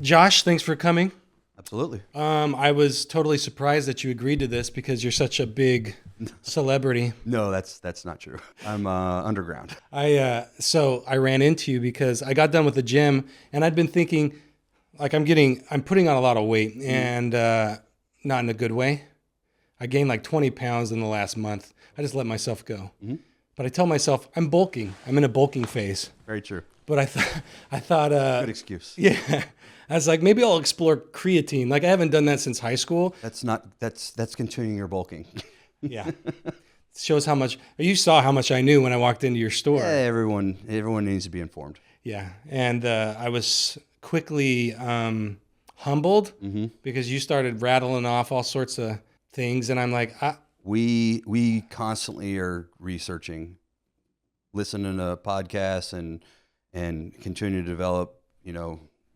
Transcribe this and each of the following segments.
Josh, thanks for coming. Absolutely. I was totally surprised that you agreed to this because you're such a big celebrity. No, that's not true. I'm underground. So I ran into you because I got done with the gym and I'd been thinking, like I'm putting on a lot of weight and not in a good way. I gained like 20 pounds in the last month. I just let myself go. But I tell myself I'm bulking. I'm in a bulking phase. Very true. But I thought, Good excuse. yeah. I was like, maybe I'll explore creatine. Like I haven't done that since high school. That's continuing your bulking. Yeah. It shows how much you saw how much I knew when I walked into your store. Yeah, everyone needs to be informed. Yeah. And I was quickly humbled because you started rattling off all sorts of things. And I'm like, we constantly are researching, listening to podcasts and continue to develop,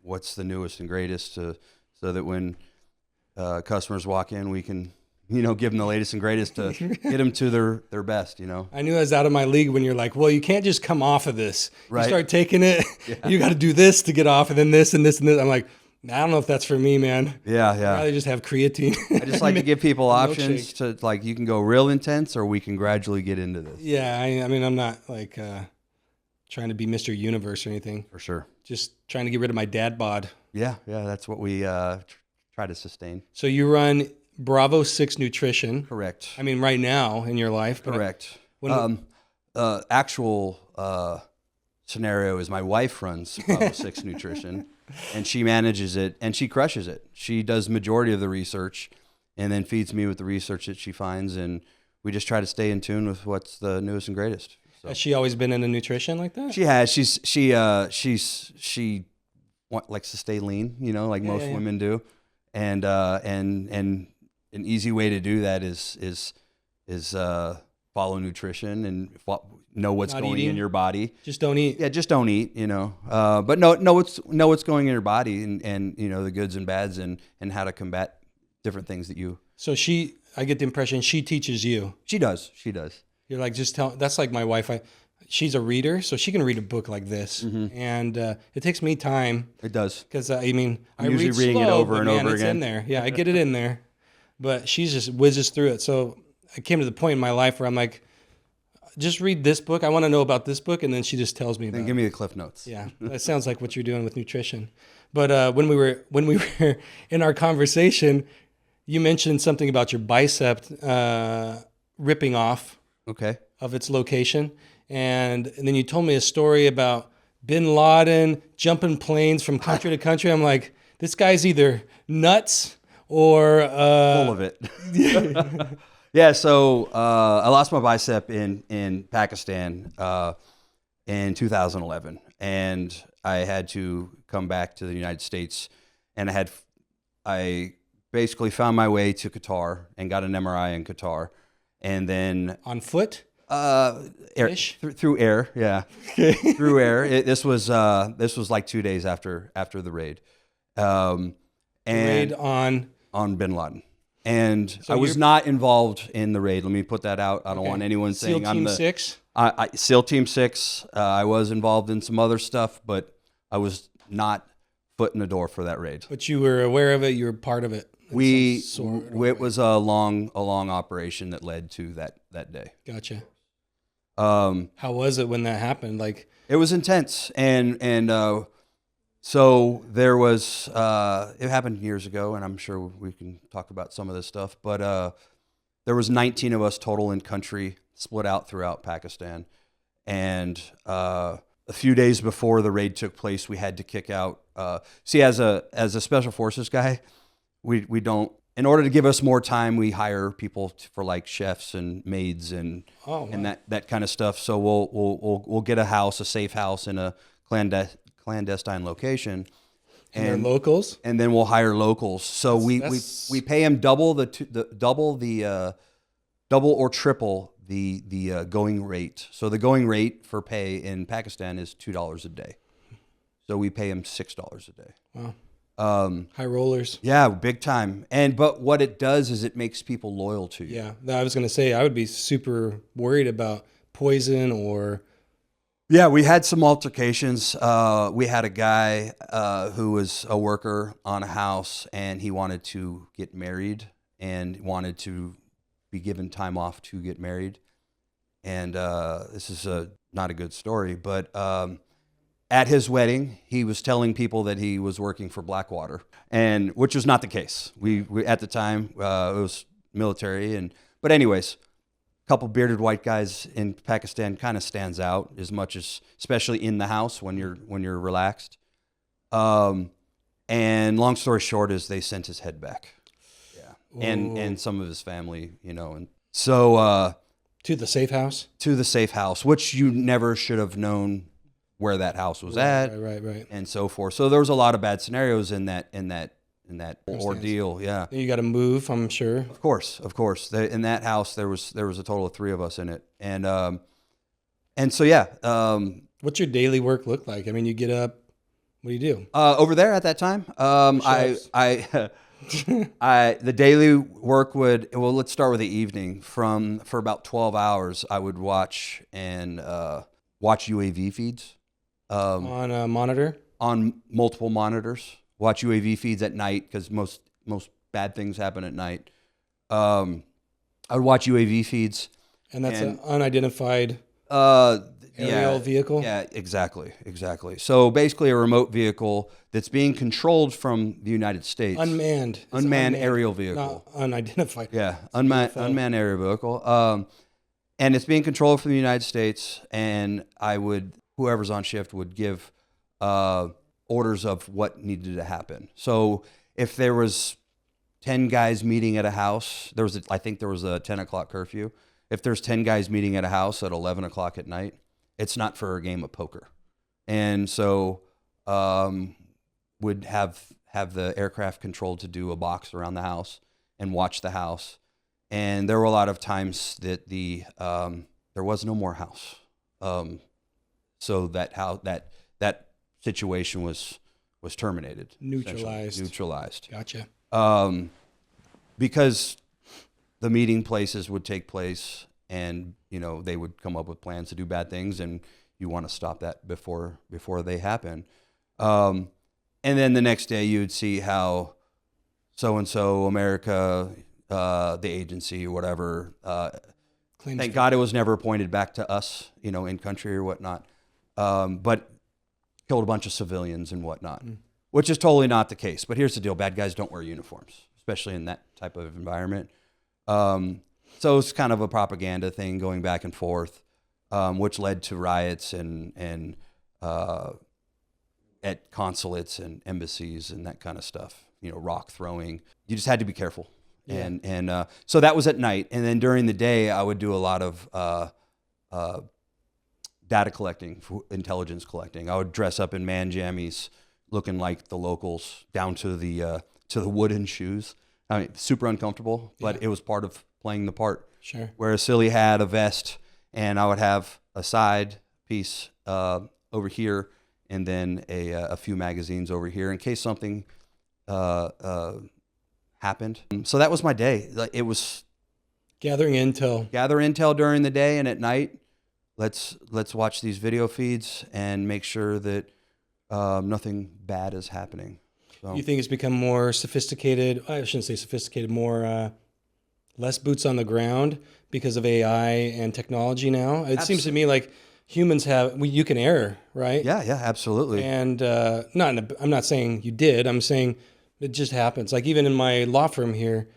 what's the newest and greatest so that when customers walk in, we can, give them the latest and greatest to get them to their best, I knew I was out of my league when you're like, well, you can't just come off of this. Right. You start taking it. Yeah. You got to do this to get off and then this and this and this. I'm like, I don't know if that's for me, man. Yeah. I'd rather just have creatine. I just like to give people options to like, you can go real intense or we can gradually get into this. Yeah. I mean, I'm not like trying to be Mr. Universe or anything. For sure. Just trying to get rid of my dad bod. Yeah. That's what we try to sustain. So you run Bravo 6 Nutrition. Correct. I mean, right now in your life. Correct. Actual scenario is my wife runs Bravo 6 Nutrition, and she manages it, and she crushes it. She does the majority of the research, and then feeds me with the research that she finds, and we just try to stay in tune with what's the newest and greatest. So. Has she always been into nutrition like that? She has. She likes to stay lean, like most women do, and an easy way to do that is follow nutrition and know what's Not going eating? in your body. Just don't eat. Yeah, just don't eat, but know what's going in your body and the goods and bads and how to combat different things that you. So I get the impression she teaches you. She does. You're like, that's like my wife. She's a reader, so she can read a book like this. And it takes me time. It does. Because, I usually read reading it over and over it's again. in there. Yeah, I get it in there. But she just whizzes through it. So I came to the point in my life where I'm like, just read this book. I want to know about this book. And then she just tells me about it. Then give me the Cliff Notes. Yeah, that sounds like what you're doing with nutrition. But when we were in our conversation, you mentioned something about your bicep ripping off Okay. of its location. And then you told me a story about Bin Laden jumping planes from country to country. I'm like, this guy's either nuts or full of it. Yeah. So I lost my bicep in Pakistan in 2011, and I had to come back to the United States, and I basically found my way to Qatar and got an MRI in Qatar, and then on foot. Air, through air, yeah, through air. This was like 2 days after the raid, and raid on Bin Laden, and so I was not involved in the raid. Let me put that out. I don't want anyone saying SEAL I'm Team the 6. SEAL Team 6. I was involved in some other stuff, but I was not foot in the door for that raid. But you were aware of it. You were part of it. It was a long operation that led to that day. Gotcha. How was it when that happened? Like it was intense, and so there was. It happened years ago, and I'm sure we can talk about some of this stuff. But there was 19 of us total in country, split out throughout Pakistan, and a few days before the raid took place, we had to kick out. See, as a special forces guy, we don't. In order to give us more time, we hire people for like chefs and maids and that kind of stuff. So we'll get a safe house in a clandestine location, and locals, and then we'll hire locals. So we pay them double or triple the going rate. So the going rate for pay in Pakistan is $2 a day. So we pay them $6 a day. Wow. High rollers. Yeah, big time. But what it does is it makes people loyal to you. Yeah, I was going to say I would be super worried about poison or Yeah, we had some altercations. We had a guy who was a worker on a house, and he wanted to get married and wanted to be given time off to get married. And this is not a good story, but at his wedding, he was telling people that he was working for Blackwater, and which was not the case. We at the time it was military, but anyways, couple bearded white guys in Pakistan kind of stands out as much as, especially in the house when you're relaxed. And long story short is they sent his head back. Yeah, and some of his family, and so To the safe house. to the safe house, which you never should have known where that house was at, Right. and so forth. So there was a lot of bad scenarios in that ordeal. Yeah. You got to move, I'm sure. Of course. In that house, there was a total of 3 of us in it, and so yeah. What's your daily work look like? I mean, you get up. What do you do? Over there at that time, the daily work let's start with the evening. For about 12 hours, I would watch UAV feeds On a monitor. on multiple monitors. Watch UAV feeds at night because most bad things happen at night. I would watch UAV feeds. And that's an unidentified aerial vehicle? Yeah, exactly. So basically a remote vehicle that's being controlled from the United States. Unmanned. It's Unmanned aerial vehicle. Not unidentified. Yeah, unmanned aerial vehicle. And it's being controlled from the United States, and whoever's on shift would give orders of what needed to happen. So if there was 10 guys meeting at a house, I think there was a 10 o'clock curfew. If there's 10 guys meeting at a house at 11 o'clock at night, it's not for a game of poker. And so would have the aircraft controlled to do a box around the house and watch the house. And there were a lot of times that there was no more house. So that situation was terminated. Neutralized. Gotcha. Because the meeting places would take place, and they would come up with plans to do bad things, and you want to stop that before they happen. And then the next day you would see how so-and-so America, the agency or whatever, thank God it was never pointed back to us, in country or whatnot, but killed a bunch of civilians and whatnot, which is totally not the case. But here's the deal. Bad guys don't wear uniforms, especially in that type of environment. So it's kind of a propaganda thing going back and forth, which led to riots and at consulates and embassies and that kind of stuff, rock throwing. You just had to be careful. Yeah. And so that was at night. And then during the day, I would do a lot of data collecting, intelligence collecting. I would dress up in man jammies, looking like the locals, down to the wooden shoes. I mean, super uncomfortable, but it was part of playing the part. Sure. Whereas Silly had a vest, and I would have a side piece over here, and then a few magazines over here in case something happened. So that was my day. It was gather intel during the day, and at night, let's watch these video feeds and make sure that nothing bad is happening. So. You think it's become more sophisticated? I shouldn't say sophisticated, more less boots on the ground because of AI and technology now? It seems to me like humans you can err, right? Yeah, absolutely. And I'm not saying you did. I'm saying it just happens. Like even in my law firm here,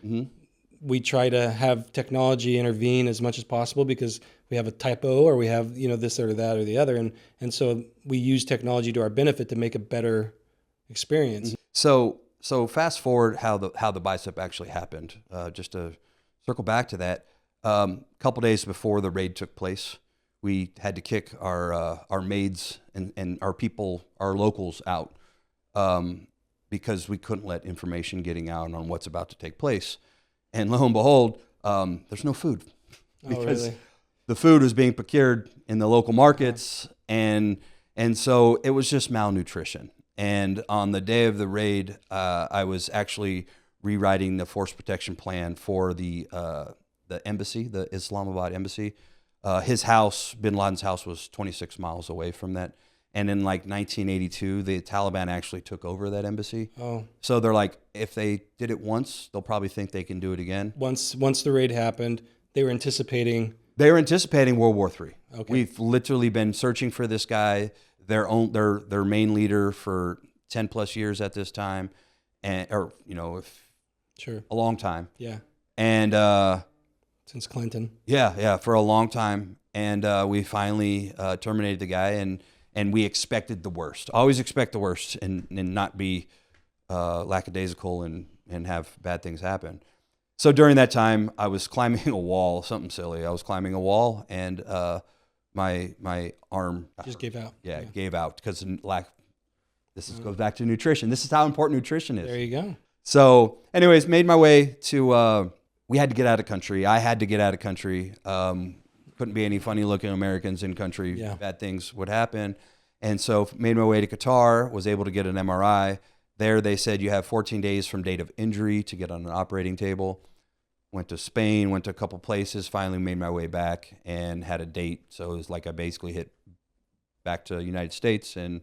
we try to have technology intervene as much as possible because we have a typo or we have this or that or the other, and so we use technology to our benefit to make a better experience. So fast forward how the bicep actually happened. Just to circle back to that, a couple days before the raid took place, we had to kick our maids and our people, our locals out, because we couldn't let information getting out on what's about to take place. And lo and behold, there's no food because the food was being procured in the local markets, and so it was just malnutrition. And on the day of the raid, I was actually rewriting the force protection plan for the embassy, the Islamabad embassy. His house, Bin Laden's house, was 26 miles away from that. And in like 1982, the Taliban actually took over that embassy. Oh, So they're like, if they did it once, they'll probably think they can do it again. once the raid happened, they were anticipating. They were anticipating World War III. Okay. We've literally been searching for this guy, their main leader, for 10 plus years at this time, or Sure. a long time. Yeah. And Since Clinton. yeah, for a long time. And we finally terminated the guy, and we expected the worst. Always expect the worst, and not be lackadaisical and have bad things happen. So during that time, I was climbing a wall, something silly. I was climbing a wall, and my arm Just gave out. Yeah, gave out because goes back to nutrition. This is how important nutrition is. There you go. So, anyways, made my way to. We had to get out of country. I had to get out of country. Couldn't be any funny-looking Americans in country. Yeah. Bad things would happen, and so made my way to Qatar. Was able to get an MRI. There, they said you have 14 days from date of injury to get on an operating table. Went to Spain, went to a couple places, finally made my way back and had a date. So it was like I basically hit back to the United States and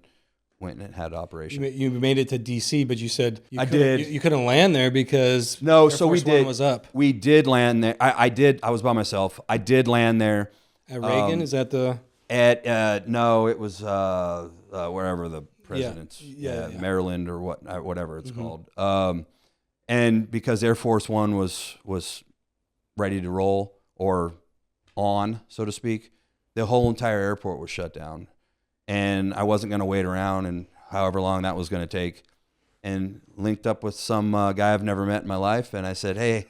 went and had an operation. You made it to D.C., but you said I did. You couldn't land there because No, Air so we Force One did. was up We did land there. I did. I was by myself. I did land there at Reagan. Is that the no, it was wherever the president's, Yeah. Maryland or whatever it's called. And because Air Force One was ready to roll or on, so to speak, the whole entire airport was shut down, and I wasn't going to wait around and however long that was going to take. And linked up with some guy I've never met in my life, and I said, "Hey,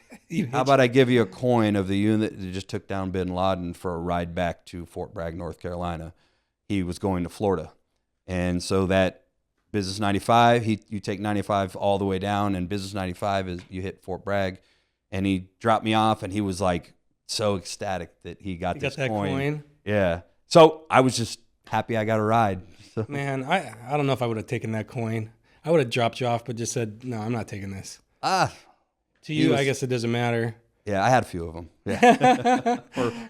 how about I give you a coin of the unit that just took down Bin Laden for a ride back to Fort Bragg, North Carolina?" He was going to Florida, and so that Business 95, you take 95 all the way down, and Business 95 is you hit Fort Bragg, and he dropped me off, and he was like so ecstatic that he got this that coin. Yeah, so I was just happy I got a ride. So. Man, I don't know if I would have taken that coin. I would have dropped you off, but just said, no, I'm not taking this. To you, I guess it doesn't matter. Yeah, I had a few of them. Yeah.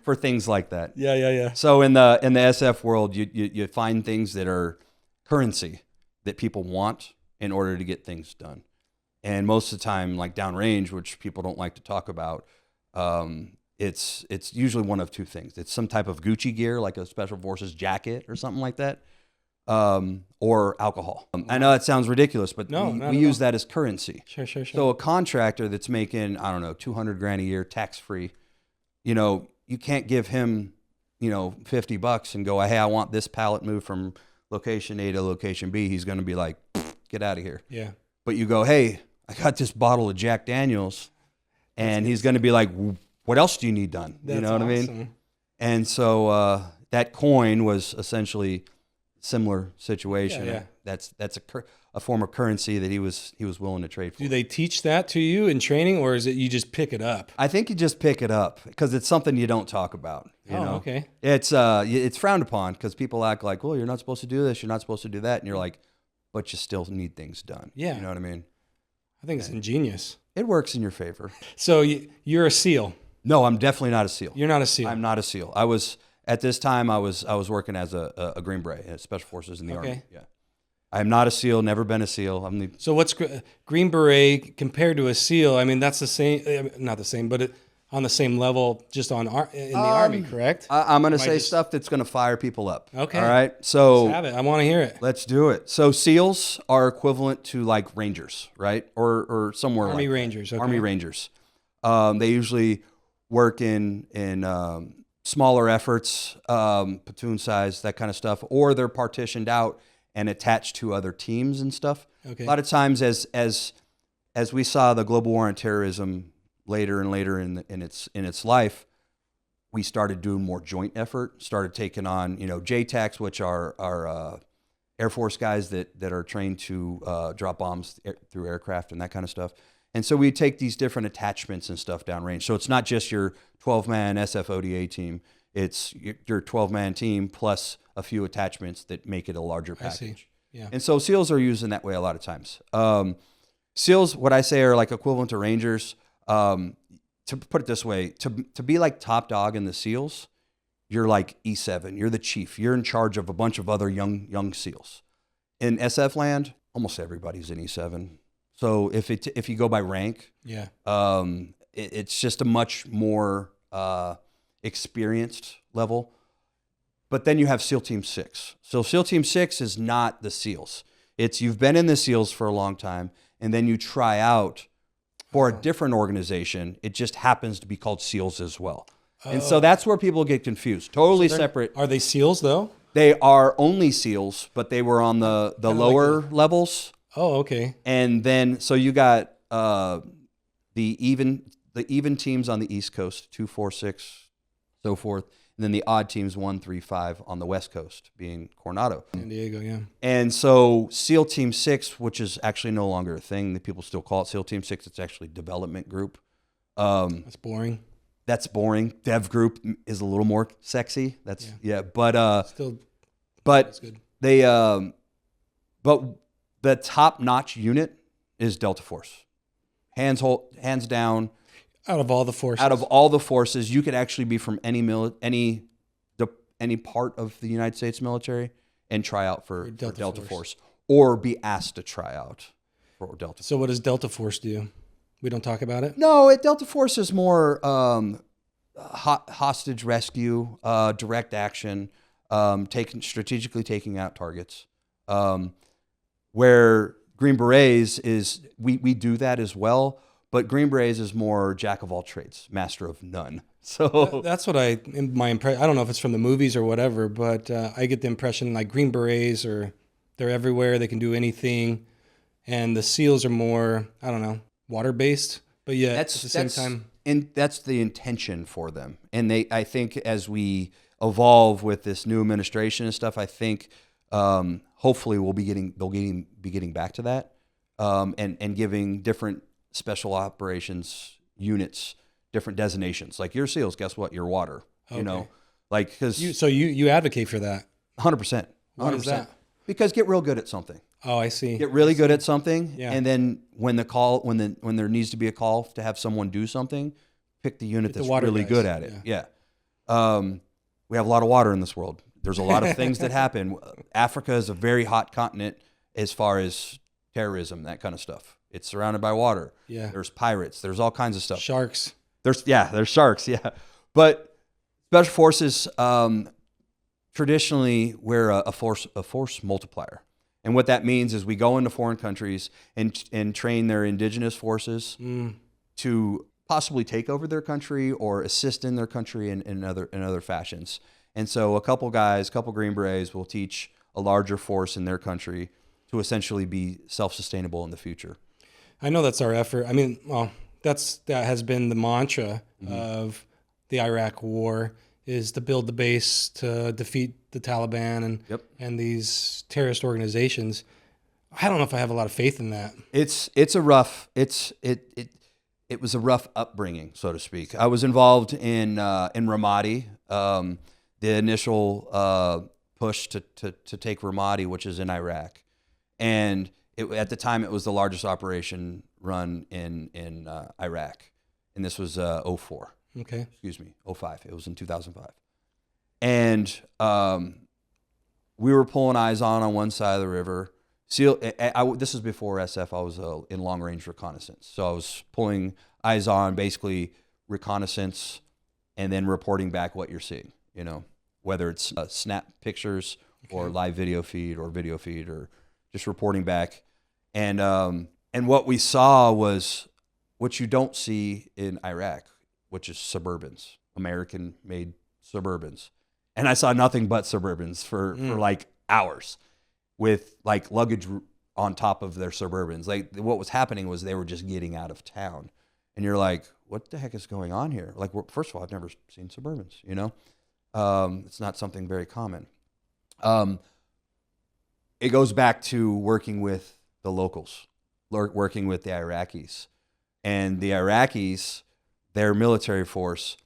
for things like that. Yeah. So in the SF world, you find things that are currency that people want in order to get things done. And most of the time, like downrange, which people don't like to talk about, it's usually one of two things. It's some type of Gucci gear, like a Special Forces jacket or something like that, or alcohol. I know that sounds ridiculous, but we use that as currency. Sure. So a contractor that's making, I don't know, $200,000 a year tax-free, you can't give him, $50 and go, hey, I want this pallet moved from location A to location B. He's going to be like, get out of here. Yeah. But you go, hey, I got this bottle of Jack Daniels, and he's going to be like, what else do you need done? That's what I mean? And so that coin was essentially similar situation. Yeah. That's a form of currency that he was willing to trade for. Do they teach that to you in training, or is it you just pick it up? I think you just pick it up because it's something you don't talk about. You know? Okay. It's frowned upon because people act like, well, you're not supposed to do this, you're not supposed to do that, and you're like, but you still need things done. Yeah. You know what I mean? I think it's ingenious. It works in your favor. So you're a SEAL. No, I'm definitely not a SEAL. You're not a SEAL. I'm not a SEAL. I was at this time. I was working as a Green Beret, at Special Forces in the Army. Yeah, I'm not a SEAL. Never been a SEAL. So what's Green Beret compared to a SEAL? I mean, that's the same, not the same, but on the same level, just in the Army, correct? I'm going to say stuff that's going to fire people up. Okay. All right. So let's have it. I want to hear it. Let's do it. So SEALs are equivalent to like Rangers, right? Or somewhere Army like Rangers. Okay. Army Rangers. They usually work in smaller efforts, platoon size, that kind of stuff, or they're partitioned out and attached to other teams and stuff. Okay. A lot of times, as we saw the global war on terrorism later and later in its life, we started doing more joint effort. Started taking on JTACs, which are Air Force guys that are trained to drop bombs through aircraft and that kind of stuff. And so we take these different attachments and stuff downrange. So it's not just your 12-man SFODA team. It's your 12-man team plus a few attachments that make it a larger package. I see. Yeah. And so SEALs are used in that way a lot of times. SEALs, what I say, are like equivalent to Rangers. To put it this way, to be like top dog in the SEALs, you're like E7. You're the chief. You're in charge of a bunch of other young SEALs. In SF land, almost everybody's in E7. So if you go by rank, Yeah. It's just a much more experienced level. But then you have SEAL Team 6. So SEAL Team 6 is not the SEALs. It's you've been in the SEALs for a long time, and then you try out for a different organization. It just happens to be called SEALs as well. And so that's where people get confused. Totally separate. Are they SEALs though? They are only SEALs, but they were on the lower levels. Oh, okay. And then so you got the even teams on the East Coast, 2, 4, 6, so forth. And then the odd teams, 1, 3, 5 on the West Coast, being Coronado. San Diego, yeah. And so SEAL Team 6, which is actually no longer a thing, the people still call it SEAL Team 6, it's actually development group. That's boring. That's boring. Dev group is a little more sexy. That's but Still, but that's good. they but the top-notch unit is Delta Force. Hands down. Out of all the forces. Out of all the forces, you could actually be from any part of the United States military and try out for Delta Force, or be asked to try out for Delta Force. So what does Delta Force do? We don't talk about it? No, Delta Force is more hostage rescue, direct action, strategically taking out targets. Where Green Berets is, we do that as well. But Green Berets is more jack of all trades, master of none. So that's what my impression. I don't know if it's from the movies or whatever, but I get the impression like Green Berets they're everywhere. They can do anything, and the SEALs are more, I don't know, water based. But yeah, at the same time, and that's the intention for them. And I think as we evolve with this new administration and stuff, I think hopefully they'll be getting back to that, and giving different special operations units different designations. Like your SEALs, guess what? Your water. Okay. You know, like because you advocate for that. 100%. Why is that? Because get real good at something. Oh, I see. Get really good at something, and then when there needs to be a call to have someone do something, pick the unit that's really good at it. Yeah. We have a lot of water in this world. There's a lot of things that happen. Africa is a very hot continent as far as terrorism, that kind of stuff. It's surrounded by water. Yeah. There's pirates. There's all kinds of stuff. Sharks. There's sharks. Yeah. But special forces traditionally we're a force multiplier. And what that means is we go into foreign countries and train their indigenous forces to possibly take over their country or assist in their country in other fashions. And so a couple Green Berets will teach a larger force in their country to essentially be self-sustainable in the future. I know that's our effort. I mean, well, that has been the mantra of the Iraq War, is to build the base to defeat the Taliban and these terrorist organizations. I don't know if I have a lot of faith in that. It was a rough upbringing, so to speak. I was involved in Ramadi, the initial push to take Ramadi, which is in Iraq, and at the time it was the largest operation run in Iraq, and this was 04. Okay. Excuse me, 05. It was in 2005. And we were pulling eyes on one side of the river. This is before SF. I was in long-range reconnaissance. So I was pulling eyes on, basically reconnaissance, and then reporting back what you're seeing, you know, whether it's snap pictures or live video feed or just reporting back. And what we saw was what you don't see in Iraq, which is Suburbans, American-made Suburbans. And I saw nothing but Suburbans for like hours with like luggage on top of their Suburbans. Like what was happening was they were just getting out of town. And you're like, what the heck is going on here? Like, first of all, I've never seen Suburbans, you know? It's not something very common. It goes back to working with the locals, working with the Iraqis. And the Iraqis, their military force,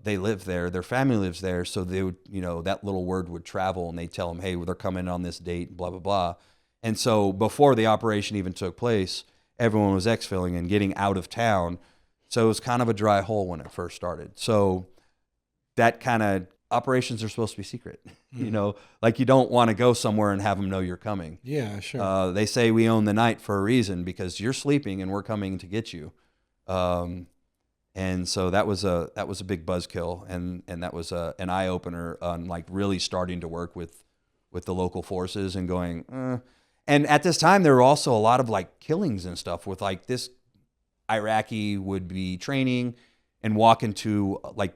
they live there, their family lives there, so they would, you know, that little word would travel and they tell them, hey, they're coming on this date, blah, blah, blah. And so before the operation even took place, everyone was exfilling and getting out of town. So it was kind of a dry hole when it first started. So that kind of operations are supposed to be secret. You know, like you don't want to go somewhere and have them know you're coming. Yeah, sure. They say we own the night for a reason because you're sleeping and we're coming to get you. And so that was a big buzzkill, and that was an eye opener on like really starting to work with the local forces and going. And at this time, there were also a lot of like killings and stuff with like this Iraqi would be training and walk into like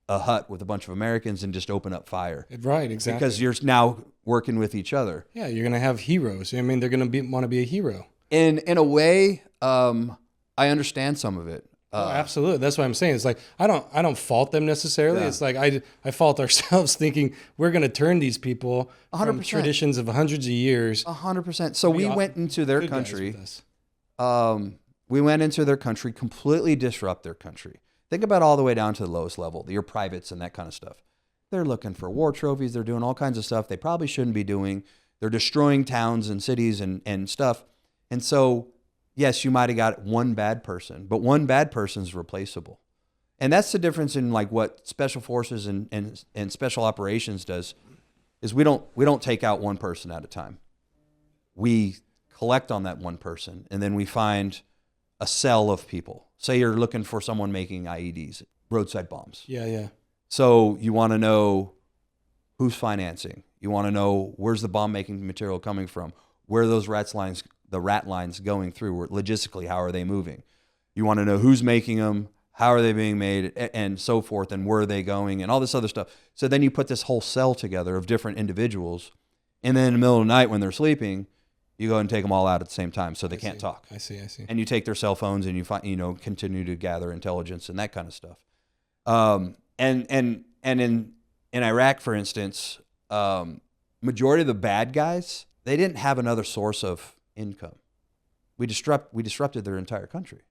a hut with a bunch of Americans and just open up fire. Right, exactly. Because you're now working with each other. Yeah, you're gonna have heroes. I mean, they're gonna want to be a hero. In a way, I understand some of it. Absolutely. That's what I'm saying. It's like I don't fault them necessarily. Yeah. It's like I fault ourselves thinking we're going to turn these people 100%. from traditions of hundreds of years. 100%. So we went into their Good guys country. with us. We went into their country, completely disrupt their country. Think about all the way down to the lowest level, your privates and that kind of stuff. They're looking for war trophies. They're doing all kinds of stuff they probably shouldn't be doing. They're destroying towns and cities and stuff. And so, yes, you might have got one bad person, but one bad person is replaceable. And that's the difference in like what special forces and special operations does is we don't take out one person at a time. We collect on that one person, and then we find a cell of people. Say you're looking for someone making IEDs, roadside bombs. Yeah. So you want to know who's financing. You want to know where's the bomb making material coming from, where are those the rat lines going through, logistically, how are they moving? You want to know who's making them, how are they being made, and so forth, and where are they going, and all this other stuff. So then you put this whole cell together of different individuals, and then in the middle of the night when they're sleeping, you go and take them all out at the same time so they can't talk. I see. And you take their cell phones and you continue to gather intelligence and that kind of stuff. And in Iraq, for instance, majority of the bad guys, they didn't have another source of income. We disrupted their entire country.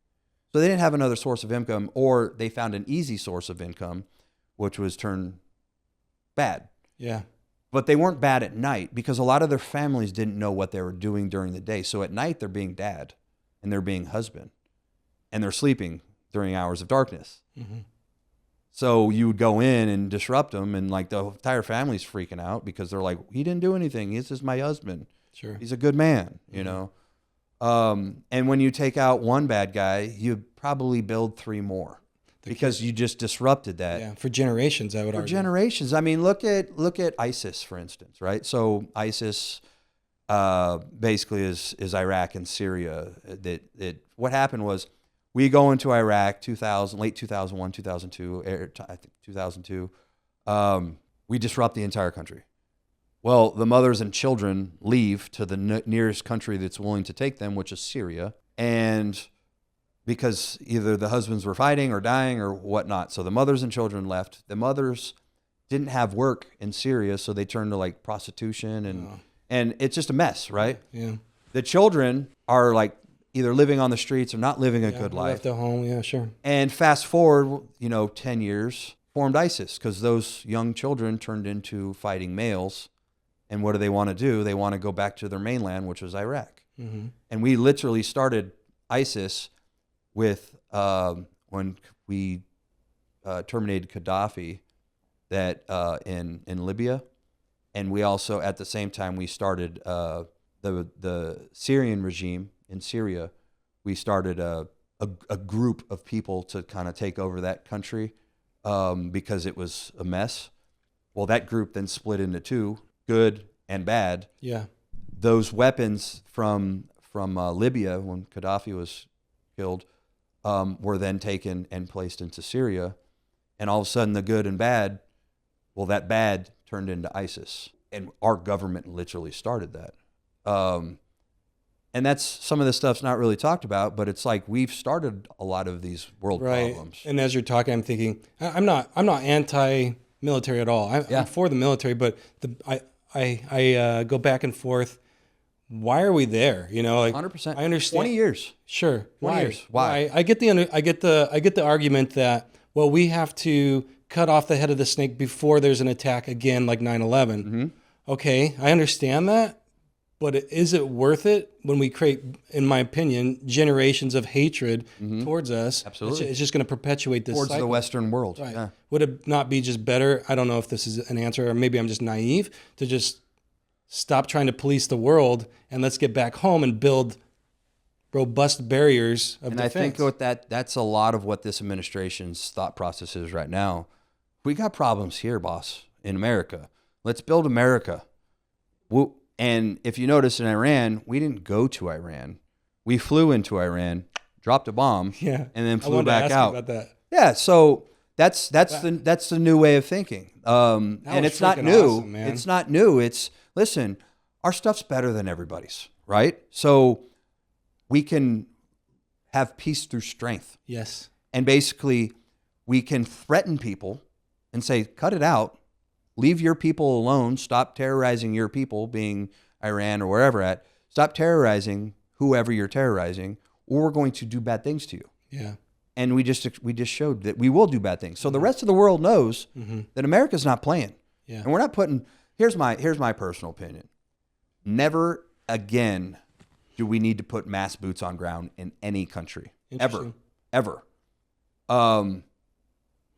So they didn't have another source of income, or they found an easy source of income, which was turned bad. Yeah. But they weren't bad at night because a lot of their families didn't know what they were doing during the day. So at night, they're being dad and they're being husband and they're sleeping during hours of darkness. Mm-hmm. So you would go in and disrupt them, and like the entire family's freaking out because they're like, he didn't do anything. This is my husband. Sure. He's a good man, you know? And when you take out one bad guy, you probably build three more. Because you just disrupted that. Yeah, for generations, I would argue. For generations. I mean, look at ISIS, for instance, right? So ISIS basically is Iraq and Syria. What happened was we go into Iraq late 2001, 2002, I think 2002. We disrupt the entire country. Well, the mothers and children leave to the nearest country that's willing to take them, which is Syria. And because either the husbands were fighting or dying or whatnot. So the mothers and children left. The mothers didn't have work in Syria, so they turned to like prostitution and it's just a mess, right? Yeah. The children are like either living on the streets or not living a good life. Left at home, yeah, sure. And fast forward, 10 years, formed ISIS because those young children turned into fighting males. And what do they want to do? They want to go back to their mainland, which was Iraq. Mm-hmm. And we literally started ISIS with when we terminated Gaddafi in Libya, and we also at the same time we started the Syrian regime in Syria. We started a group of people to kind of take over that country because it was a mess. Well, that group then split into two, good and bad. Yeah, those weapons from Libya when Gaddafi was killed. Were then taken and placed into Syria. And all of a sudden, the good and bad, well, that bad turned into ISIS. And our government literally started that. And that's some of this stuff's not really talked about, but it's like we've started a lot of these world problems. And as you're talking, I'm thinking, I'm not anti-military at all. I'm for the military, but I go back and forth. Why are we there? 100%. I understand. 20 years. Sure. 20 years. Why? I get the argument that we have to cut off the head of the snake before there's an attack again, like 9/11. Mm-hmm. Okay, I understand that, But is it worth it when we create, in my opinion, generations of hatred towards us? Absolutely. It's just going to perpetuate this Towards cycle. the Western world. Right. Yeah. Would it not be just better? I don't know if this is an answer, or maybe I'm just naive, to just stop trying to police the world and let's get back home and build robust barriers of defense. I think what that's a lot of what this administration's thought process is right now. We got problems here, boss, in America. Let's build America. And if you notice in Iran, we didn't go to Iran. We flew into Iran, dropped a bomb, and then flew back out. About that. Yeah, so that's the new way of thinking. And it's not new. Awesome, man. It's not new. It's, listen, our stuff's better than everybody's, right? So we can have peace through strength. Yes. And basically, we can threaten people and say, cut it out. Leave your people alone. Stop terrorizing your people, being Iran or wherever at. Stop terrorizing whoever you're terrorizing, or we're going to do bad things to you. Yeah. And we just showed that we will do bad things. So the rest of the world knows that America's not playing. Yeah. And we're not putting. Here's my personal opinion. Never again do we need to put mass boots on ground in any country ever.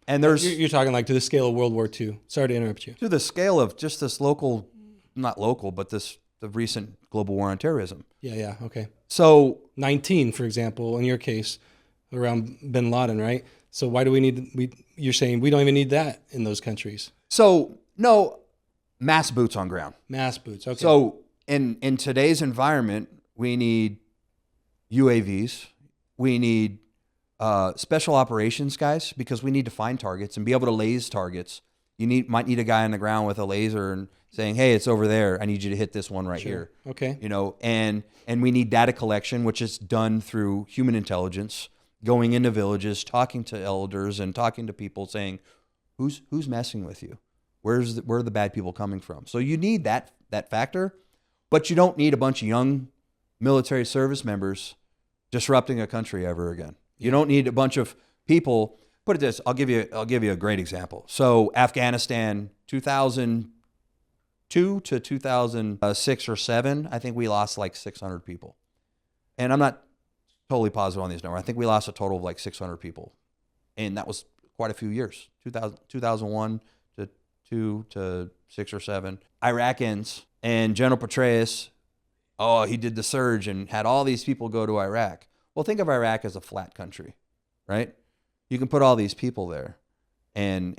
And there's You're talking like to the scale of World War II. Sorry to interrupt you. to the scale of just this local, not local, but the recent global war on terrorism. Yeah. Okay. So 19, for example, in your case, around bin Laden, right? So why do we need? You're saying we don't even need that in those countries. So no mass boots on ground. Mass boots. Okay. So in today's environment, we need UAVs. We need special operations guys, because we need to find targets and be able to laze targets. You might need a guy on the ground with a laser and saying, "Hey, it's over there. I need you to hit this one right here." Okay. And we need data collection, which is done through human intelligence, going into villages, talking to elders and talking to people, saying, "Who's messing with you? Where are the bad people coming from?" So you need that factor, but you don't need a bunch of young military service members disrupting a country ever again. You don't need a bunch of people. Put it this, I'll give you a great example. So Afghanistan, 2002 to 2006 or 7, I think we lost like 600 people. And I'm not totally positive on these numbers. I think we lost a total of like 600 people. And that was quite a few years, 2001 to 2 to 6 or 7. Iraq ends, and General Petraeus, he did the surge and had all these people go to Iraq. Well, think of Iraq as a flat country, right? You can put all these people there and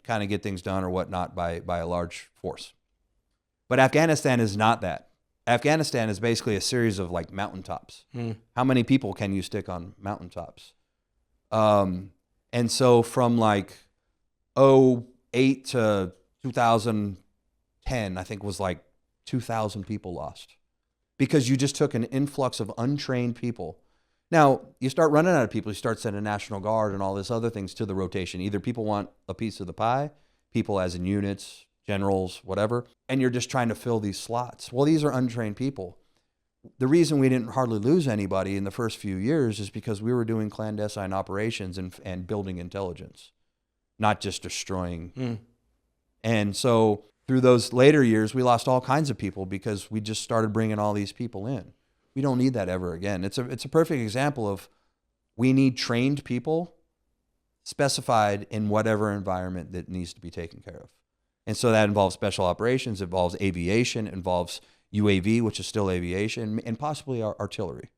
kind of get things done or whatnot by a large force. But Afghanistan is not that. Afghanistan is basically a series of like mountaintops. How many people can you stick on mountaintops? And so from like 2008 to 2010, I think was like 2,000 people lost, because you just took an influx of untrained people. Now, you start running out of people, you start sending National Guard and all this other things to the rotation. Either people want a piece of the pie, people as in units, generals, whatever, and you're just trying to fill these slots. Well, these are untrained people. The reason we didn't hardly lose anybody in the first few years is because we were doing clandestine operations and building intelligence, not just destroying. And so through those later years, we lost all kinds of people because we just started bringing all these people in. We don't need that ever again. It's a perfect example of we need trained people specified in whatever environment that needs to be taken care of. And so that involves special operations, involves aviation, involves UAV, which is still aviation, and possibly artillery.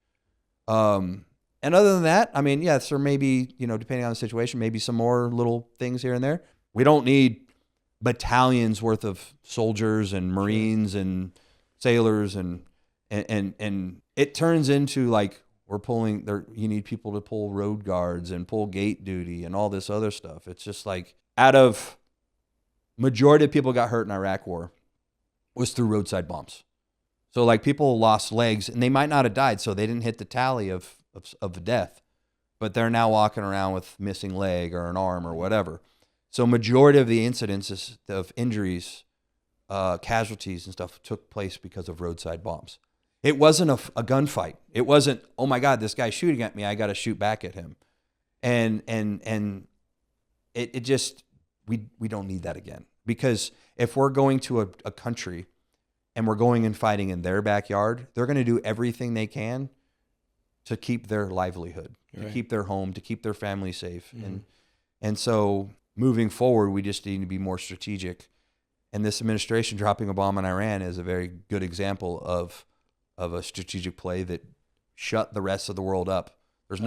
And other than that, I mean, yes, there may be, depending on the situation, maybe some more little things here and there. We don't need battalions worth of soldiers and Marines and sailors and it turns into like we're pulling there. You need people to pull road guards and pull gate duty and all this other stuff. It's just like out of majority of people got hurt in Iraq war was through roadside bombs. So like people lost legs and they might not have died, so they didn't hit the tally of the death, but they're now walking around with missing leg or an arm or whatever. So majority of the incidences of injuries, casualties and stuff took place because of roadside bombs. It wasn't a gunfight. It wasn't, oh my God, this guy's shooting at me, I got to shoot back at him. And it just, we don't need that again. Because if we're going to a country and we're going and fighting in their backyard, they're going to do everything they can to keep their livelihood, to keep their home, to keep their family safe. And so moving forward, we just need to be more strategic. And this administration dropping a bomb on Iran is a very good example of a strategic play that shut the rest of the world up. There's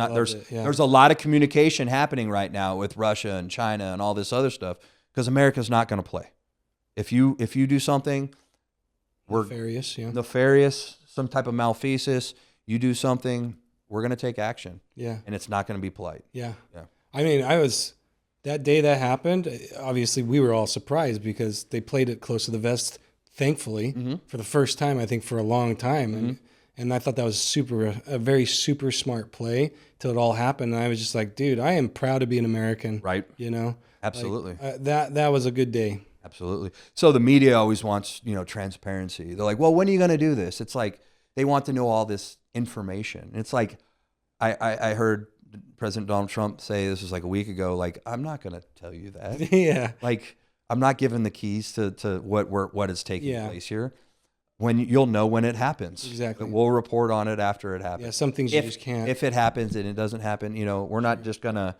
a lot of communication happening right now with Russia and China and all this other stuff because America's not going to play. If you do something nefarious, some type of malfeasance, you do something, we're going to take action. Yeah. And it's not going to be polite. Yeah. I mean, that day that happened, obviously we were all surprised because they played it close to the vest, thankfully, for the first time, I think, for a long time. And I thought that was a very super smart play till it all happened. And I was just like, dude, I am proud to be an American. Right. You know? Absolutely. That was a good day. Absolutely. So the media always wants, transparency. They're like, well, when are you going to do this? It's like they want to know all this information. It's like I heard President Donald Trump say, this was like a week ago, like, I'm not going to tell you that. Yeah. Like, I'm not giving the keys to what is taking place here. You'll know when it happens. Exactly. But we'll report on it after it happens. Yeah, some things you just can't. If it happens and it doesn't happen, we're not just going to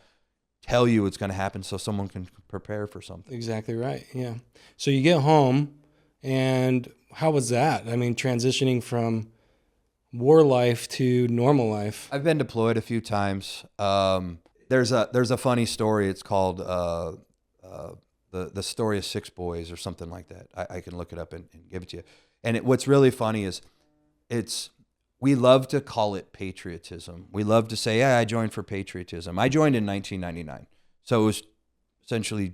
tell you it's going to happen so someone can prepare for something. Exactly right. Yeah. So you get home, and how was that? I mean, transitioning from war life to normal life. I've been deployed a few times. There's a funny story. It's called the story of six boys or something like that. I can look it up and give it to you. And what's really funny is we love to call it patriotism. We love to say, yeah, I joined for patriotism. I joined in 1999. So it was essentially a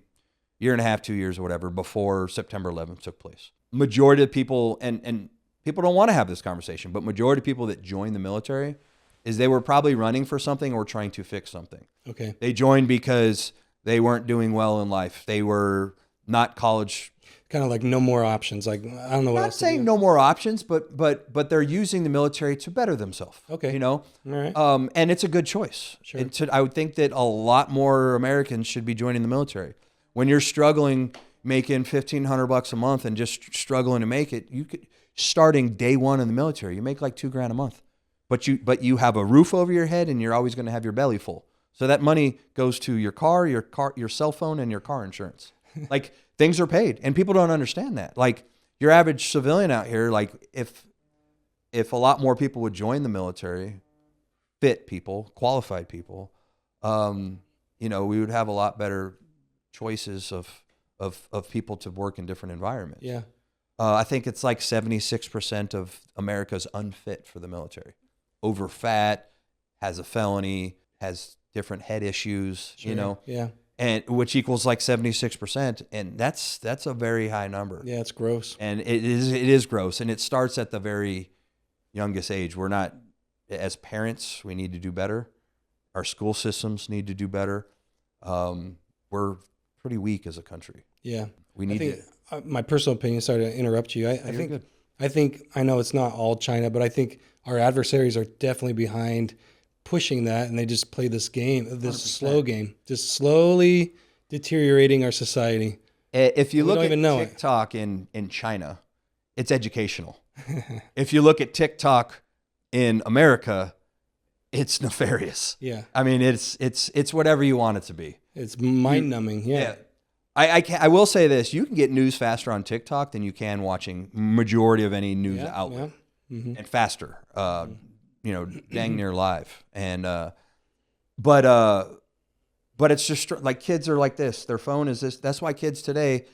year and a half, 2 years or whatever before September 11th took place. Majority of people, and people don't want to have this conversation, but majority of people that joined the military is they were probably running for something or trying to fix something. Okay. They joined because they weren't doing well in life. They were not college. Kind of like no more options. Like, I don't know what else to do. Not saying no more options, but they're using the military to better themselves. Okay. All right. And it's a good choice. Sure. I would think that a lot more Americans should be joining the military. When you're struggling, making $1,500 a month and just struggling to make it, you could, starting day one in the military, you make like $2,000 a month, but you have a roof over your head and you're always going to have your belly full. So that money goes to your car, your cell phone, and your car insurance. Like, things are paid, and people don't understand that. Like, your average civilian out here, like, if a lot more people would join the military, fit people, qualified people, we would have a lot better choices of people to work in different environments. Yeah. I think it's like 76% of America's unfit for the military. Over fat, has a felony, has different head issues, Sure. Yeah. and which equals like 76%, and that's a very high number. Yeah, it's gross. And it is gross, and it starts at the very youngest age. We're not, as parents, we need to do better. Our school systems need to do better. We're pretty weak as a country. Yeah. We need my personal opinion, sorry to interrupt you. I think I know it's not all China, but I think our adversaries are definitely behind pushing that, and they just play this game, this 100%. Slow game, just slowly deteriorating our society. If you look at TikTok in China, it's educational. If you look at TikTok in America, it's nefarious. Yeah. I mean, it's whatever you want it to be. It's mind-numbing. Yeah. I will say this: you can get news faster on TikTok than you can watching majority of any news outlet, and faster. Dang near live. And but it's just like kids are like this. Their phone is this. That's why kids today,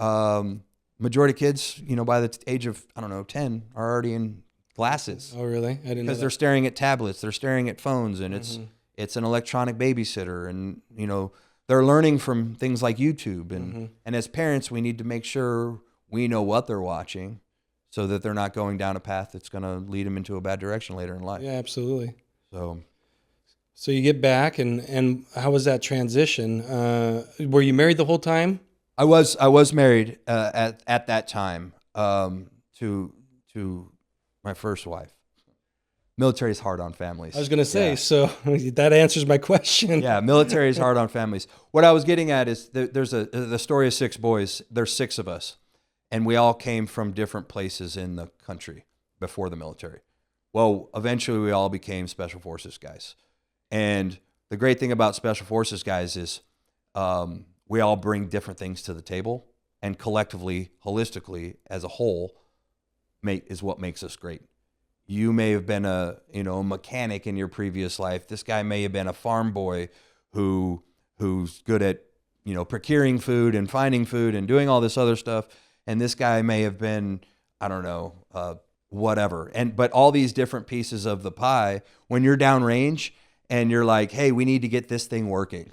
majority of kids, by the age of 10, are already in glasses. Oh, really? I didn't know. Because they're staring at tablets, they're staring at phones, and it's an electronic babysitter, and they're learning from things like YouTube, and as parents, we need to make sure we know what they're watching, so that they're not going down a path that's going to lead them into a bad direction later in life. Yeah, absolutely. So you get back, and how was that transition? Were you married the whole time? I was married at that time to my first wife. Military is hard on families. I was going to say, so that answers my question. Yeah, military is hard on families. What I was getting at is there's the story of six boys. There's six of us. and we all came from different places in the country before the military. Well, eventually we all became Special Forces guys. And the great thing about Special Forces guys is we all bring different things to the table, and collectively, holistically, as a whole, is what makes us great. You may have been a mechanic in your previous life. This guy may have been a farm boy who's good at procuring food and finding food and doing all this other stuff. And this guy may have been, I don't know, whatever. But all these different pieces of the pie, when you're downrange and you're like, hey, we need to get this thing working.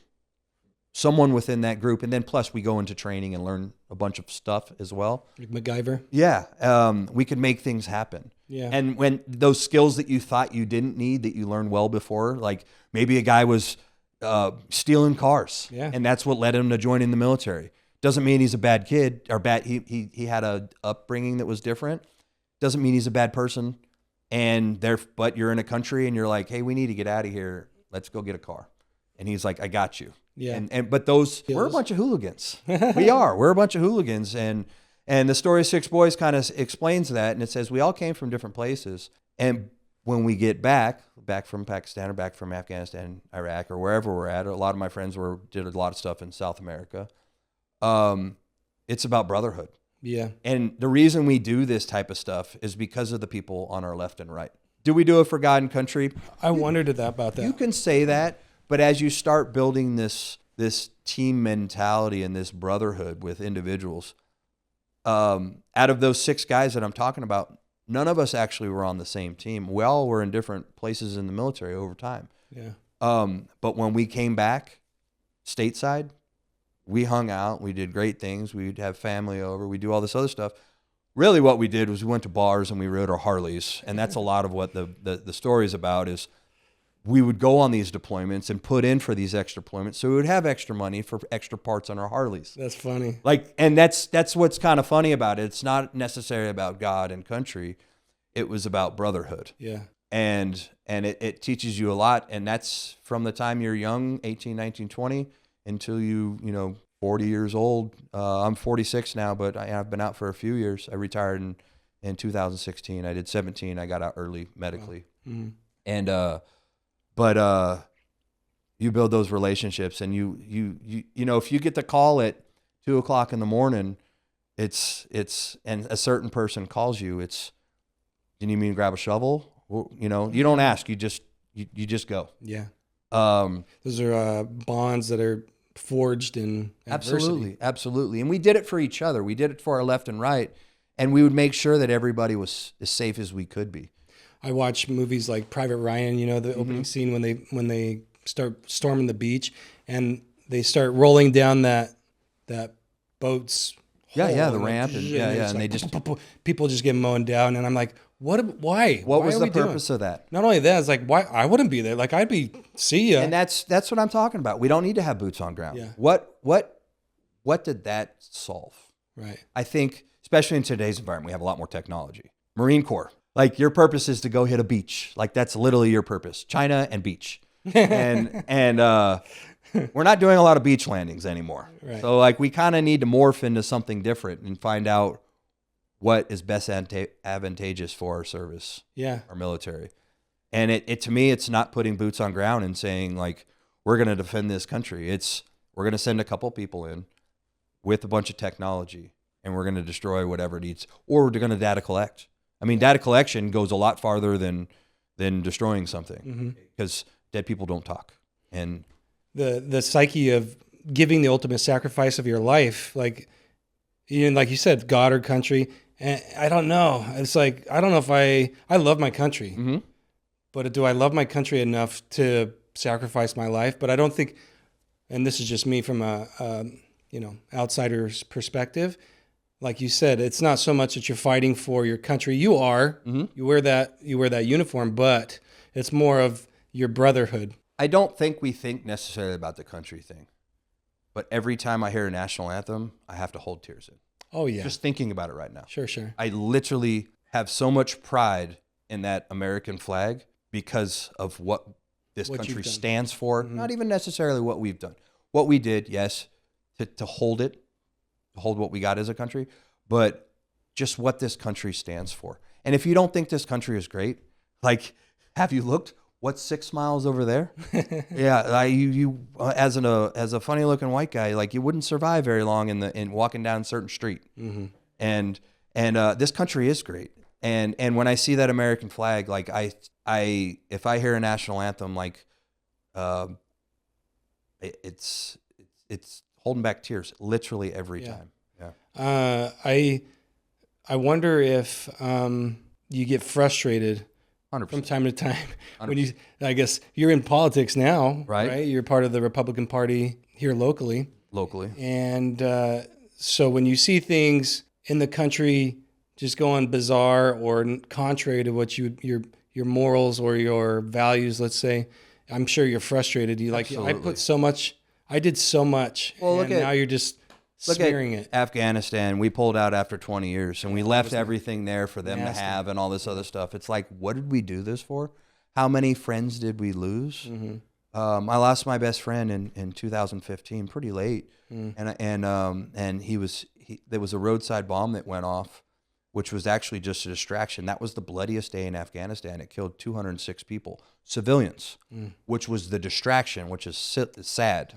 Someone within that group, and then plus we go into training and learn a bunch of stuff as well. Like MacGyver? Yeah. We could make things happen. Yeah. And when those skills that you thought you didn't need, that you learned well before, like maybe a guy was stealing cars, and that's what led him to joining the military. Doesn't mean he's a bad kid or bad. He had a upbringing that was different. Doesn't mean he's a bad person. But you're in a country and you're like, hey, we need to get out of here. Let's go get a car. And he's like, I got you. Yeah. But we're a bunch of hooligans. We're a bunch of hooligans. And the story of Six Boys kind of explains that. And it says we all came from different places. And when we get back from Pakistan or back from Afghanistan, Iraq, or wherever we're at, a lot of my friends did a lot of stuff in South America. It's about brotherhood. Yeah. And the reason we do this type of stuff is because of the people on our left and right. Do we do it for God and country? I wondered about that. You can say that, but as you start building this team mentality and this brotherhood with individuals, out of those 6 guys that I'm talking about, none of us actually were on the same team. We all were in different places in the military over time. Yeah. But when we came back stateside, we hung out. We did great things. We'd have family over. We'd do all this other stuff. Really what we did was we went to bars and we rode our Harleys. And that's a lot of what the story is about, is we would go on these deployments and put in for these extra deployments. So we would have extra money for extra parts on our Harleys. That's funny. And that's what's kind of funny about it. It's not necessarily about God and country. It was about brotherhood. Yeah. And it teaches you a lot. And that's from the time you're young, 18, 19, 20, until 40 years old. I'm 46 now, but I've been out for a few years. I retired in 2016. I did 17. I got out early medically. Wow. Mm-hmm. And but you build those relationships, and you if you get the call at 2:00 in the morning, and a certain person calls you, you need me to grab a shovel? Well, you don't ask, you just go. Yeah. Those are bonds that are forged in adversity. Absolutely. And we did it for each other. We did it for our left and right, and we would make sure that everybody was as safe as we could be. I watch movies like Private Ryan, the opening scene when they start storming the beach and they start rolling down that boat's hole, the ramp, and they just people just get mown down, and I'm like, why? What was the purpose of that? Not only that, it's like, why? I wouldn't be there. Like, I'd be, see ya. And that's what I'm talking about. We don't need to have boots on ground. Yeah. What did that solve? Right. I think, especially in today's environment, we have a lot more technology. Marine Corps, like, your purpose is to go hit a beach. Like, that's literally your purpose. China and beach. and we're not doing a lot of beach landings anymore. Right. So, like, we kind of need to morph into something different and find out what is best advantageous for our service, our military. And it to me, it's not putting boots on ground and saying, like, we're going to defend this country. We're going to send a couple people in with a bunch of technology, and we're going to destroy whatever it needs, or we're going to data collect. I mean, data collection goes a lot farther than destroying something, because dead people don't talk. And the psyche of giving the ultimate sacrifice of your life, like you said, God or country. And I don't know. It's like, I don't know if I love my country, but do I love my country enough to sacrifice my life? But I don't think, and this is just me from a outsider's perspective. Like you said, it's not so much that you're fighting for your country. You are, you wear that uniform, but it's more of your brotherhood. I don't think we think necessarily about the country thing, but every time I hear a national anthem, I have to hold tears in. Oh, yeah. Just thinking about it right now. Sure. I literally have so much pride in that American flag because of what this country stands for. Not even necessarily what we've done. What we did, yes, to hold it, to hold what we got as a country. But just what this country stands for. And if you don't think this country is great, like, have you looked? What's 6 miles over there? Yeah, you as a funny looking white guy, like you wouldn't survive very long in walking down a certain street. Mm-hmm. And this country is great. And when I see that American flag, like if I hear a national anthem, like it's holding back tears literally every time. Yeah. I wonder if you get frustrated 100%. from time to time 100%. when I guess you're in politics now, right? You're part of the Republican Party here locally. And so when you see things in the country just going bizarre or contrary to what your morals or your values, let's say, I'm sure you're frustrated. You Absolutely. I did so much, Well, and now you're just smearing it. Afghanistan, we pulled out after 20 years, and we left everything there for them nasty. to have and all this other stuff. It's like, what did we do this for? How many friends did we lose? Mm-hmm. I lost my best friend in 2015, pretty late, and there was a roadside bomb that went off, which was actually just a distraction. That was the bloodiest day in Afghanistan. It killed 206 people, civilians, which was the distraction, which is sad.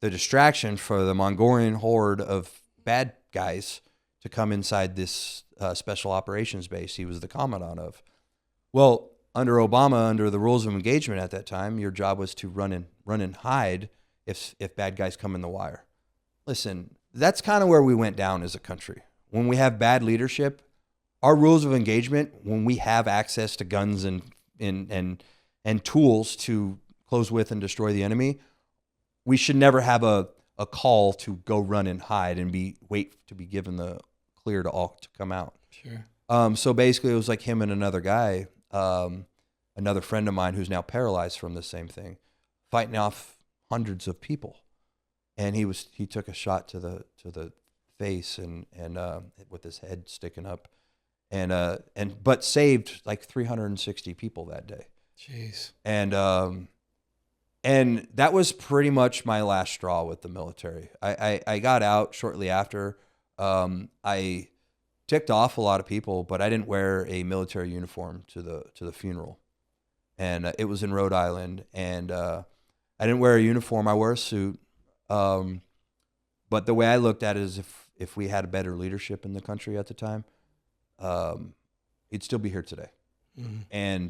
The distraction for the Mongolian horde of bad guys to come inside this special operations base he was the commandant of. Well, under Obama, under the rules of engagement at that time, your job was to run and hide if bad guys come in the wire. Listen, that's kind of where we went down as a country. When we have bad leadership, our rules of engagement, when we have access to guns and tools to close with and destroy the enemy, we should never have a call to go run and hide and wait to be given the clear to come out. Sure. So basically, it was like him and another guy, another friend of mine who's now paralyzed from the same thing, fighting off hundreds of people, and he took a shot to the face and with his head sticking up, but saved like 360 people that day. Jeez. And that was pretty much my last straw with the military. I got out shortly after. I ticked off a lot of people, but I didn't wear a military uniform to the funeral. And it was in Rhode Island, and I didn't wear a uniform. I wore a suit. But the way I looked at it is if we had a better leadership in the country at the time, he'd still be here today. Mm-hmm.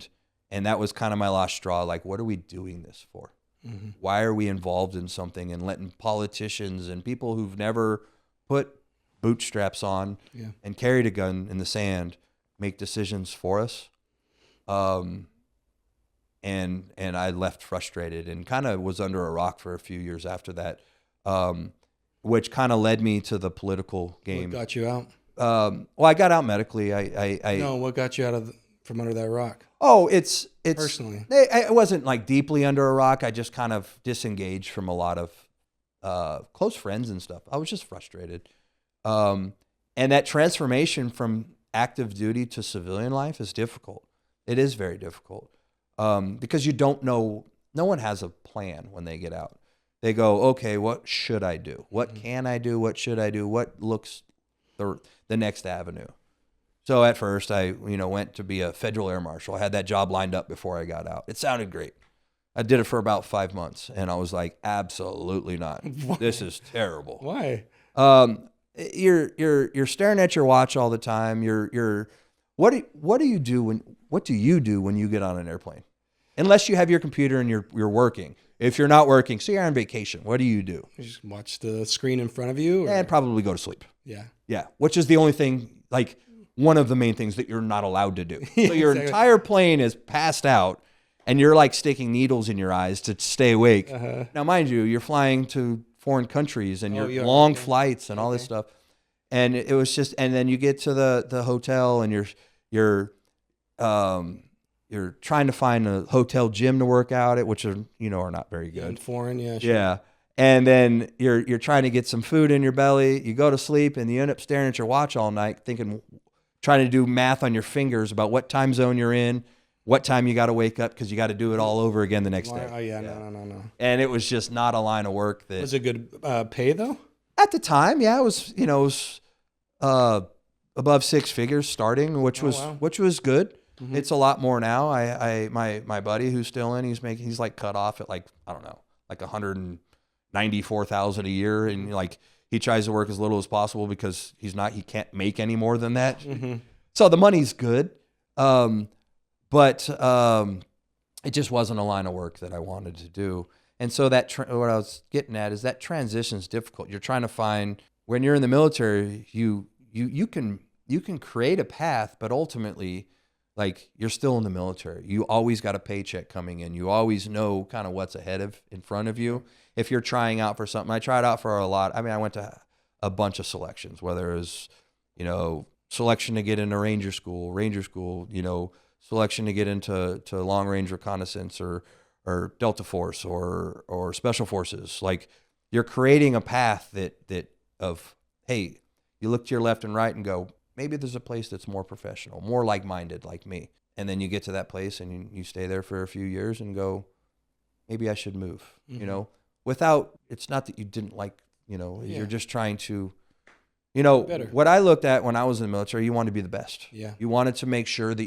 And that was kind of my last straw. Like, what are we doing this for? Mm-hmm. Why are we involved in something and letting politicians and people who've never put bootstraps on and carried a gun in the sand make decisions for us? And I left frustrated and kind of was under a rock for a few years after that, which kind of led me to the political game. What got you out? Well, I got out medically. No, what got you out from under that rock? Oh, it's personally. I wasn't like deeply under a rock. I just kind of disengaged from a lot of close friends and stuff. I was just frustrated. And that transformation from active duty to civilian life is difficult. It is very difficult because you don't know. No one has a plan when they get out. They go, okay, what should I do? What can I do? What should I do? What looks the next avenue? So at first I, went to be a federal air marshal. I had that job lined up before I got out. It sounded great. I did it for about 5 months, and I was like, absolutely not. Why? This is terrible. Why? You're staring at your watch all the time. What do you do when you get on an airplane? Unless you have your computer and you're working. If you're not working, so you're on vacation, what do? You just watch the screen in front of you? And probably go to sleep. Yeah. Yeah, which is the only thing, like one of the main things that you're not allowed to do. So your Exactly. entire plane is passed out, and you're like sticking needles in your eyes to stay awake. Uh-huh. Now, mind you, you're flying to foreign countries and you are, long okay. flights and all this stuff. And it was just, and then you get to the hotel and you're trying to find a hotel gym to work out at, which are not very good. And foreign, yeah. Sure. Yeah. And then you're trying to get some food in your belly. You go to sleep and you end up staring at your watch all night, trying to do math on your fingers about what time zone you're in, what time you got to wake up because you got to do it all over again the next day. Oh yeah, no. And it was just not a line of work that Was it good pay though? at the time. Yeah, it was above six figures starting, which was good. Mm-hmm. It's a lot more now. My buddy who's still in, he's like cut off at like, I don't know, like 194,000 a year, and like he tries to work as little as possible because he can't make any more than that. Mm-hmm. So the money's good, but it just wasn't a line of work that I wanted to do. And so what I was getting at is that transition is difficult. You're trying to find, when you're in the military, you can create a path, but ultimately, like, you're still in the military. You always got a paycheck coming in. You always know kind of what's in front of you. If you're trying out for something, I tried out for a lot. I mean, I went to a bunch of selections, whether it was, selection to get into Ranger School, selection to get into long range reconnaissance or Delta Force or Special Forces. Like, you're creating a path that of, hey, you look to your left and right and go, maybe there's a place that's more professional, more like-minded like me. And then you get to that place and you stay there for a few years and go, maybe I should move, without, it's not that you didn't like, you're just trying to, better. What I looked at when I was in the military, you wanted to be the best. Yeah. You wanted to make sure that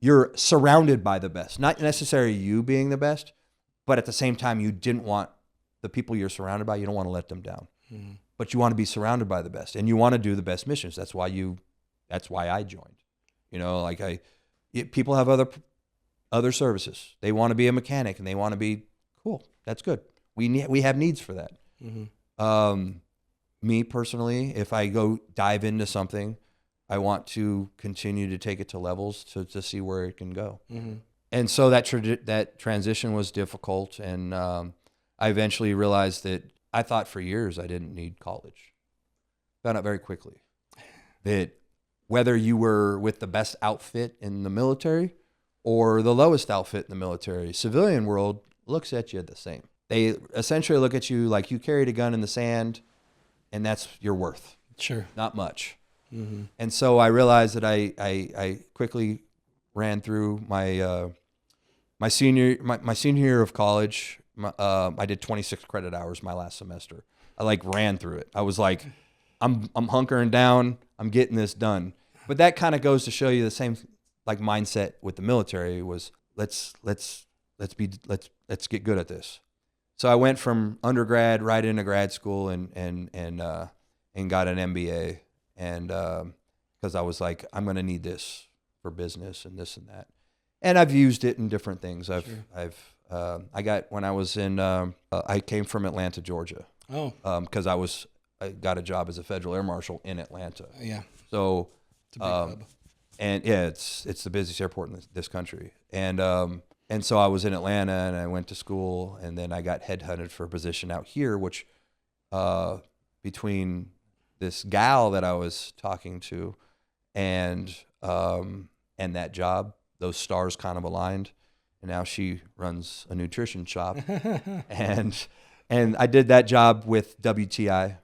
you're surrounded by the best, not necessarily you being the best, but at the same time, you didn't want the people you're surrounded by, you don't want to let them down. Mm-hmm. But you want to be surrounded by the best, and you want to do the best missions. That's why I joined. People have other services. They want to be a mechanic, and they want to be cool. That's good. We have needs for that. Mm-hmm. Me personally, if I go dive into something, I want to continue to take it to levels to see where it can go. Mm-hmm. And so that transition was difficult, and I eventually realized that I thought for years I didn't need college. Found out very quickly that whether you were with the best outfit in the military or the lowest outfit in the military, civilian world looks at you the same. They essentially look at you like you carried a gun in the sand, and that's your worth. Sure. Not much. Mm-hmm. And so I realized that I quickly ran through my senior year of college. I did 26 credit hours my last semester. I ran through it. I was like, I'm hunkering down. I'm getting this done. But that kind of goes to show you the same mindset with the military was let's get good at this. So I went from undergrad right into grad school and got an MBA, and because I was like, I'm going to need this for business and this and that, and I've used it in different things. When I was in, I came from Atlanta, Georgia. Oh. Because I got a job as a federal air marshal in Atlanta. Yeah. So. It's a big hub. And yeah, it's the busiest airport in this country. And so I was in Atlanta and I went to school, and then I got headhunted for a position out here, which between this gal that I was talking to and that job, those stars kind of aligned. And now she runs a nutrition shop. and I did that job with WTI,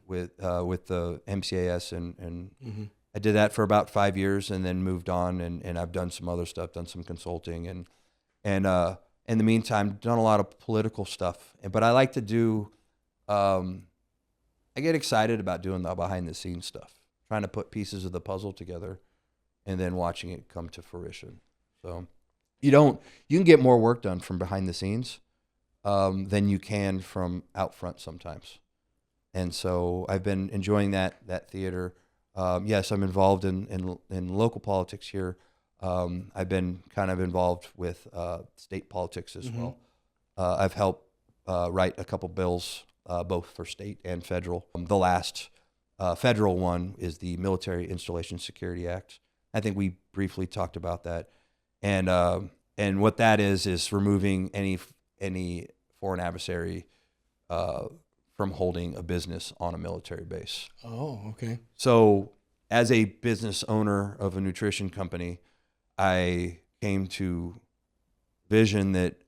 with the MCAS, and mm-hmm. I did that for about 5 years and then moved on, and I've done some other stuff, done some consulting, and in the meantime, done a lot of political stuff. But I like to do, I get excited about doing the behind the scenes stuff, trying to put pieces of the puzzle together and then watching it come to fruition. So you can get more work done from behind the scenes than you can from out front sometimes. And so I've been enjoying that theater. Yes, I'm involved in local politics here. I've been kind of involved with state politics as mm-hmm. well. I've helped write a couple bills, both for state and federal. The last federal one is the Military Installation Security Act. I think we briefly talked about that. And what that is removing any foreign adversary from holding a business on a military base. Oh, okay. So as a business owner of a nutrition company, I came to vision that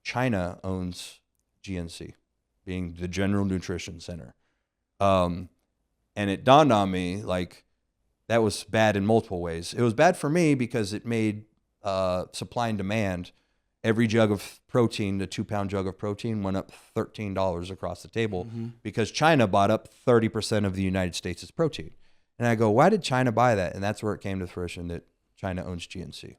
China owns GNC, being the General Nutrition Center. And it dawned on me, that was bad in multiple ways. It was bad for me because it made supply and demand. Every jug of protein, the 2-pound jug of protein, went up $13 across the table mm-hmm. because China bought up 30% of the United States' protein. And I go, why did China buy that? And that's where it came to fruition that China owns GNC.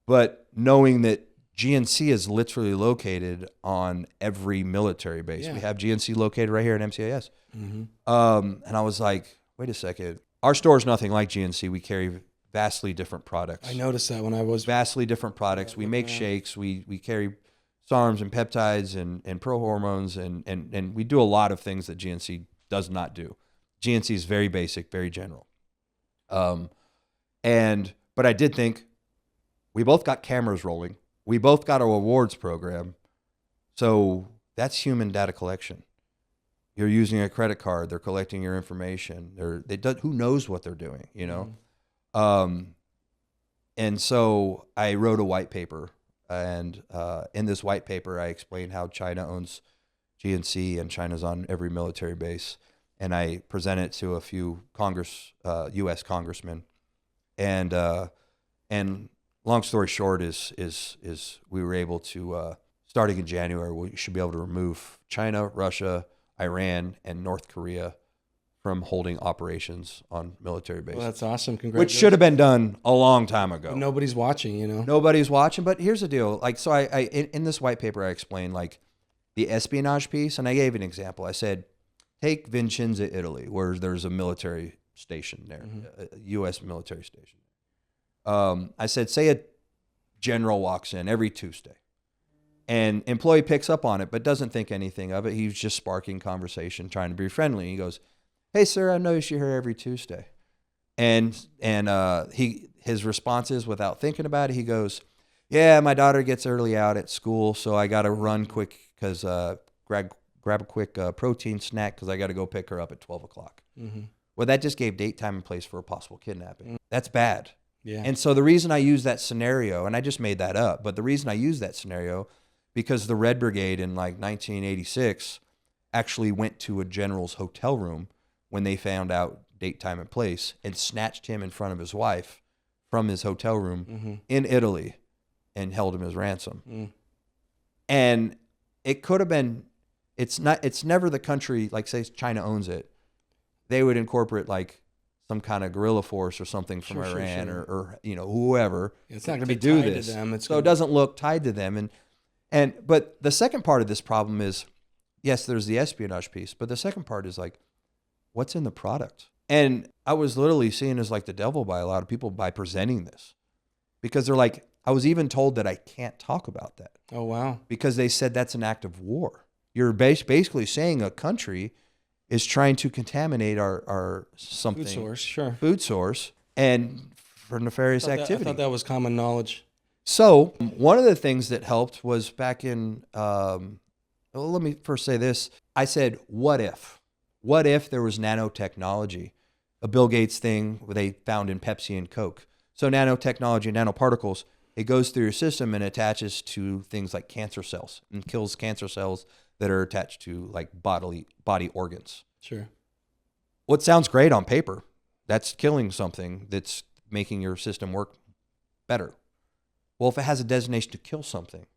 But knowing that GNC is literally located on every military base. Yeah. We have GNC located right here at MCAS. Mm-hmm. And I was like, wait a second. Our store is nothing like GNC. We carry vastly different products. I noticed that when I was Vastly different products. We make shakes. We carry SARMs and peptides and pro hormones and we do a lot of things that GNC does not do. GNC is very basic, very general. But I did think we both got cameras rolling. We both got a rewards program. So that's human data collection. You're using a credit card. They're collecting your information. Who knows what they're doing, you know? And so I wrote a white paper. And in this white paper, I explained how China owns GNC and China's on every military base. And I presented it to a few U.S. congressmen. And long story short is we were able to, starting in January, we should be able to remove China, Russia, Iran, and North Korea from holding operations on military bases. Well, that's awesome. Congratulations. Which should have been done a long time ago. But nobody's watching, you know. Nobody's watching, but here's the deal. Like, so I in this white paper, I explained like the espionage piece, and I gave an example. I said, take Vincenza, Italy, where there's a military station there, a U.S. military station. I said, say a general walks in every Tuesday, and employee picks up on it, but doesn't think anything of it. He's just sparking conversation, trying to be friendly. He goes, "Hey, sir, I notice you're here every Tuesday," and his response is, without thinking about it, he goes, "Yeah, my daughter gets early out at school, so I got to run quick because grab a quick protein snack because I got to go pick her up at 12 o'clock." Mm-hmm. Well, that just gave date, time, and place for a possible kidnapping. That's bad. Yeah. And so the reason I use that scenario, and I just made that up, but the reason I use that scenario, because the Red Brigade in like 1986 actually went to a general's hotel room when they found out date, time, and place and snatched him in front of his wife from his hotel room in Italy and held him as ransom. Mm. And it could have been, it's never the country, like say China owns it. They would incorporate like some kind of guerrilla force or something from Iran. Or you know, whoever. It's not going to be tied this. To them. So it doesn't look tied to them. But the second part of this problem is, yes, there's the espionage piece, but the second part is like, what's in the product? And I was literally seen as like the devil by a lot of people by presenting this, because they're like, I was even told that I can't talk about that. Oh, wow. Because they said that's an act of war. You're basically saying a country is trying to contaminate our something. Food source, and for nefarious activity. I thought that was common knowledge. So one of the things that helped was back in, let me first say this. I said, what if? What if there was nanotechnology? A Bill Gates thing they found in Pepsi and Coke. So nanotechnology, nanoparticles, it goes through your system and attaches to things like cancer cells and kills cancer cells that are attached to like body organs. Sure. What sounds great on paper, that's killing something that's making your system work better. Well, if it has a designation to kill something,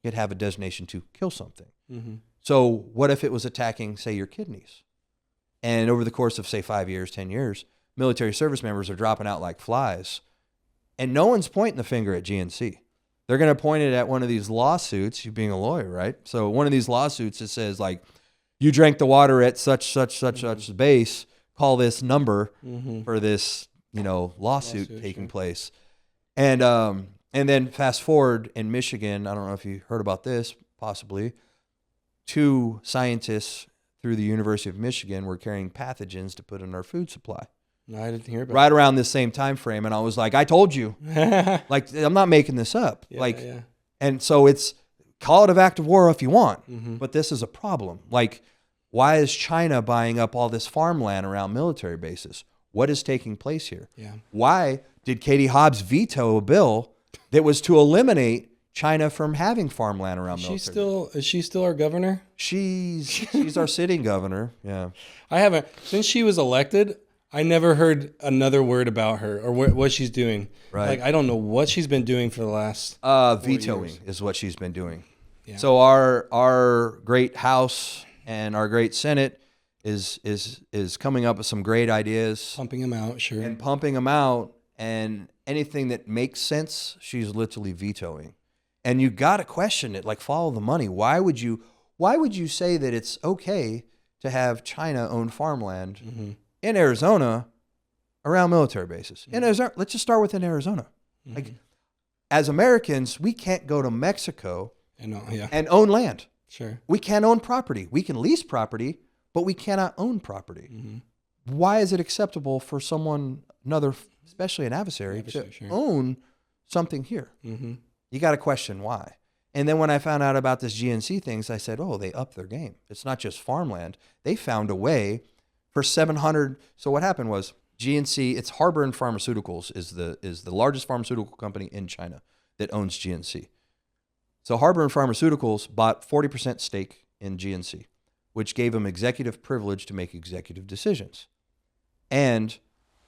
it'd have a designation to kill something. Mm-hmm. So what if it was attacking, say, your kidneys? And over the course of, say, 5 years, 10 years, military service members are dropping out like flies. And no one's pointing the finger at GNC. They're going to point it at one of these lawsuits, you being a lawyer, right? So one of these lawsuits that says, like, you drank the water at such base, call this number for this, lawsuit taking place. And then fast forward in Michigan, I don't know if you heard about this, possibly, 2 scientists through the University of Michigan were carrying pathogens to put in our food supply. No, I didn't hear about right around this same time frame, and I was like, I told you. Like, I'm not making this up. Yeah. And so it's, call it an act of war if you want, but this is a problem. Like, why is China buying up all this farmland around military bases? What is taking place here? Yeah. Why did Katie Hobbs veto a bill that was to eliminate China from having farmland around military? Is she still our governor? She's our sitting governor. Yeah. I haven't, since she was elected, I never heard another word about her or what she's doing. Right. Like, I don't know what she's been doing for the last vetoing years. Is what she's been doing. Yeah. So our great House and our great Senate is coming up with some great ideas Pumping them out, sure. and pumping them out, and anything that makes sense, she's literally vetoing. And you got to question it, like follow the money. Why would you say that it's okay to have China own farmland in Arizona around military bases? In Arizona, let's just start within Arizona. Like, as Americans, we can't go to Mexico and own land. Sure. We can't own property. We can lease property, but we cannot own property. Why is it acceptable for another, especially an adversary, to own something here? You got to question why. And then when I found out about this GNC things, I said, oh, they upped their game. It's not just farmland. They found a way for 700. So what happened was GNC, it's Harbor and Pharmaceuticals is the largest pharmaceutical company in China that owns GNC. So Harbor and Pharmaceuticals bought 40% stake in GNC, which gave them executive privilege to make executive decisions. And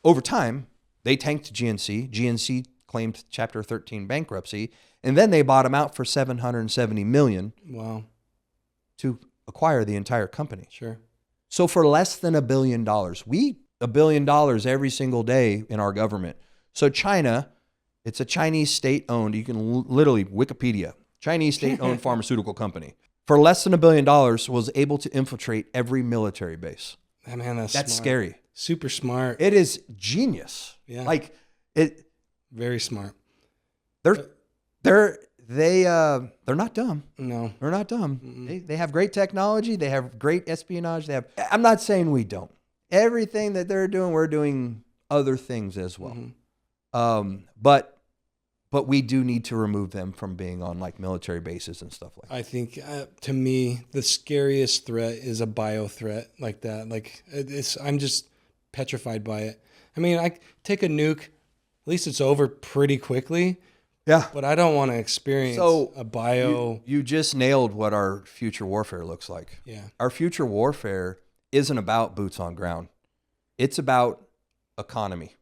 over time, they tanked GNC. GNC claimed Chapter 13 bankruptcy, and then they bought them out for $770 million. Wow. To acquire the entire company. Sure. So for less than $1 billion, $1 billion every single day in our government. So China, it's a Chinese state-owned, you can literally, Wikipedia, Chinese state-owned pharmaceutical company. For less than $1 billion, was able to infiltrate every military base. Man, that's smart. Scary. Super smart. It is genius. Yeah. Like it. Very smart. They're not dumb. No, they're not dumb. They have great technology. They have great espionage. I'm not saying we don't. Everything that they're doing, we're doing other things as well. But we do need to remove them from being on like military bases and stuff like that. I think to me, the scariest threat is a bio threat like that. Like I'm just petrified by it. I mean, I take a nuke, at least it's over pretty quickly. Yeah. But I don't want to experience a bio. You just nailed what our future warfare looks like. Yeah. Our future warfare isn't about boots on ground. It's about economy.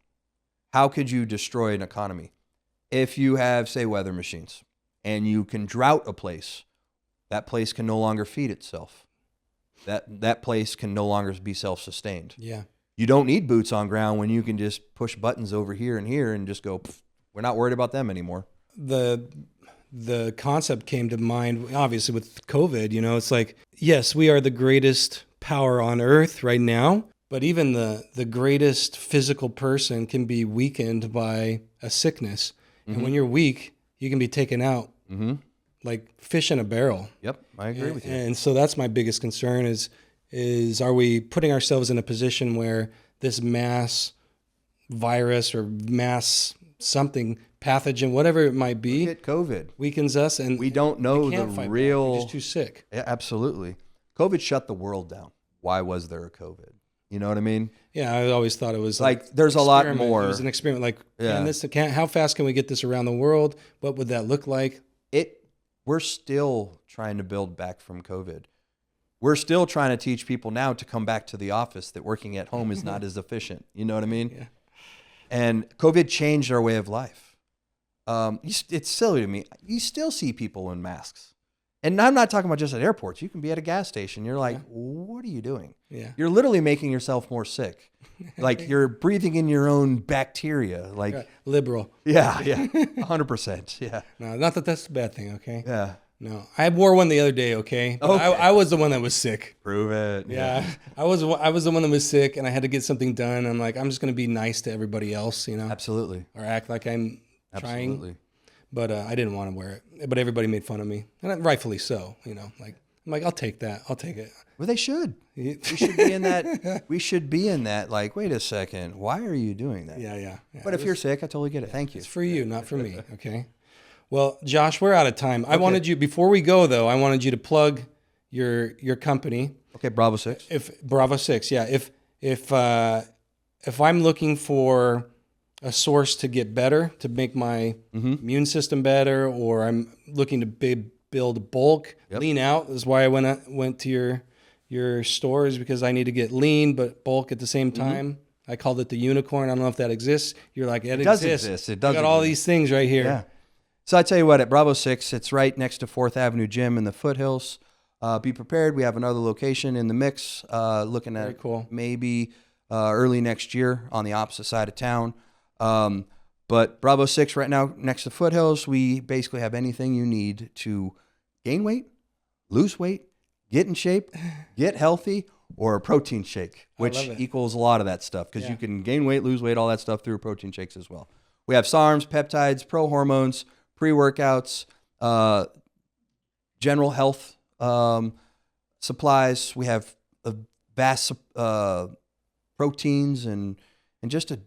How could you destroy an economy? If you have, say, weather machines and you can drought a place, that place can no longer feed itself. That place can no longer be self-sustained. Yeah. You don't need boots on ground when you can just push buttons over here and just go, we're not worried about them anymore. The concept came to mind, obviously, with COVID. You know, it's like, yes, we are the greatest power on earth right now, but even the greatest physical person can be weakened by a sickness. And when you're weak, you can be taken out like fish in a barrel. Yep, I agree with you. And so that's my biggest concern is are we putting ourselves in a position where this mass virus or mass something, pathogen, whatever it might be, Look at COVID weakens us, and we don't know the real. We're just too sick. Yeah, absolutely. COVID shut the world down. Why was there a COVID? You know what I mean? Yeah, I always thought it was like there's a lot more. It was an experiment. Like, how fast can we get this around the world? What would that look like? We're still trying to build back from COVID. We're still trying to teach people now to come back to the office, that working at home is not as efficient. You know what I mean? Yeah. And COVID changed our way of life. It's silly to me. You still see people in masks. And I'm not talking about just at airports. You can be at a gas station. You're like, what are you doing? Yeah. You're literally making yourself more sick. Like you're breathing in your own bacteria. Like liberal. Yeah, 100%. Yeah. No, not that that's a bad thing, okay? Yeah. No, I wore one the other day, okay? But I was the one that was sick. Prove it. Yeah. I was the one that was sick, and I had to get something done. I'm like, I'm just going to be nice to everybody else, you know? Absolutely. Or act like I'm trying. Absolutely. But I didn't want to wear it. But everybody made fun of me, and rightfully so. You know, like I'm like, I'll take that. I'll take it. Well, they should. We should be in that. We should be in that. Like, wait a second. Why are you doing that? Yeah. But if you're sick, I totally get it. Thank you. It's for you, not for me. Okay. Well, Josh, we're out of time. I wanted you, before we go though, I wanted you to plug your company. Okay, Bravo 6. Bravo 6, yeah. If I'm looking for a source to get better, to make my immune system better, or I'm looking to build bulk, lean out is why I went to your stores, because I need to get lean but bulk at the same time. I called it the unicorn. I don't know if that exists. You're like, it does exists. Exist. It does. I got all these things right here. Yeah. So I tell you what, at Bravo 6, it's right next to 4th Avenue Gym in the foothills. be prepared. We have another location in the mix, looking Very at cool. maybe early next year on the opposite side of town. But Bravo 6 right now next to Foothills, we basically have anything you need to gain weight, lose weight, get in shape, get healthy, or a protein shake, which equals a lot of that stuff because you can gain weight, lose weight, all that stuff through protein shakes as well. We have SARMs, peptides, pro hormones, pre-workouts, general health supplies. We have a vast proteins and just a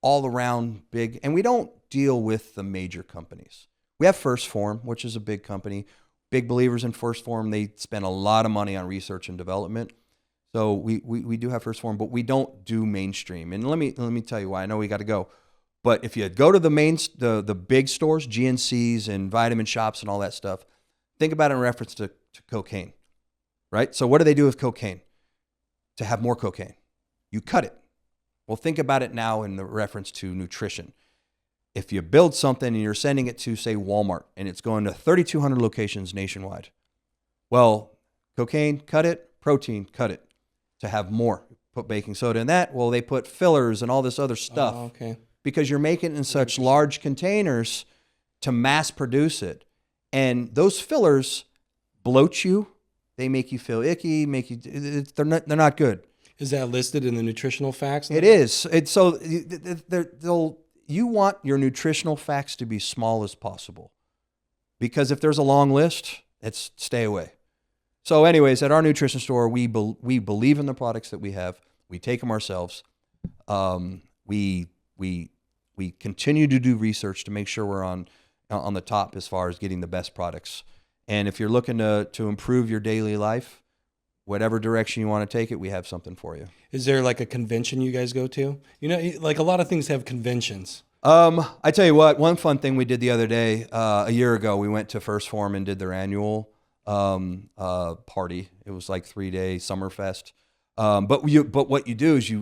all-around big, and we don't deal with the major companies. We have First Form, which is a big company. Big believers in First Form. They spend a lot of money on research and development. So we do have First Form, but we don't do mainstream. And let me tell you why. I know we got to go. But if you go to the big stores, GNCs and vitamin shops and all that stuff, think about it in reference to cocaine, right? So what do they do with cocaine? To have more cocaine, you cut it. Well, think about it now in the reference to nutrition. If you build something and you're sending it to, say, Walmart, and it's going to 3,200 locations nationwide, well, cocaine, cut it. Protein, cut it. To have more, put baking soda in that. Well, they put fillers and all this other stuff. Oh, okay. Because you're making it in such large containers to mass produce it. And those fillers bloat you. They make you feel icky, they're not good. Is that listed in the nutritional facts? It is. So you want your nutritional facts to be small as possible. Because if there's a long list, it's stay away. So anyways, at our nutrition store, we believe in the products that we have. We take them ourselves. We continue to do research to make sure we're on the top as far as getting the best products. And if you're looking to improve your daily life, whatever direction you want to take it, we have something for you. Is there like a convention you guys go to? You know, like a lot of things have conventions. I tell you what, one fun thing we did the other day, a year ago, we went to First Form and did their annual party. It was like 3-day summer fest. But what you do is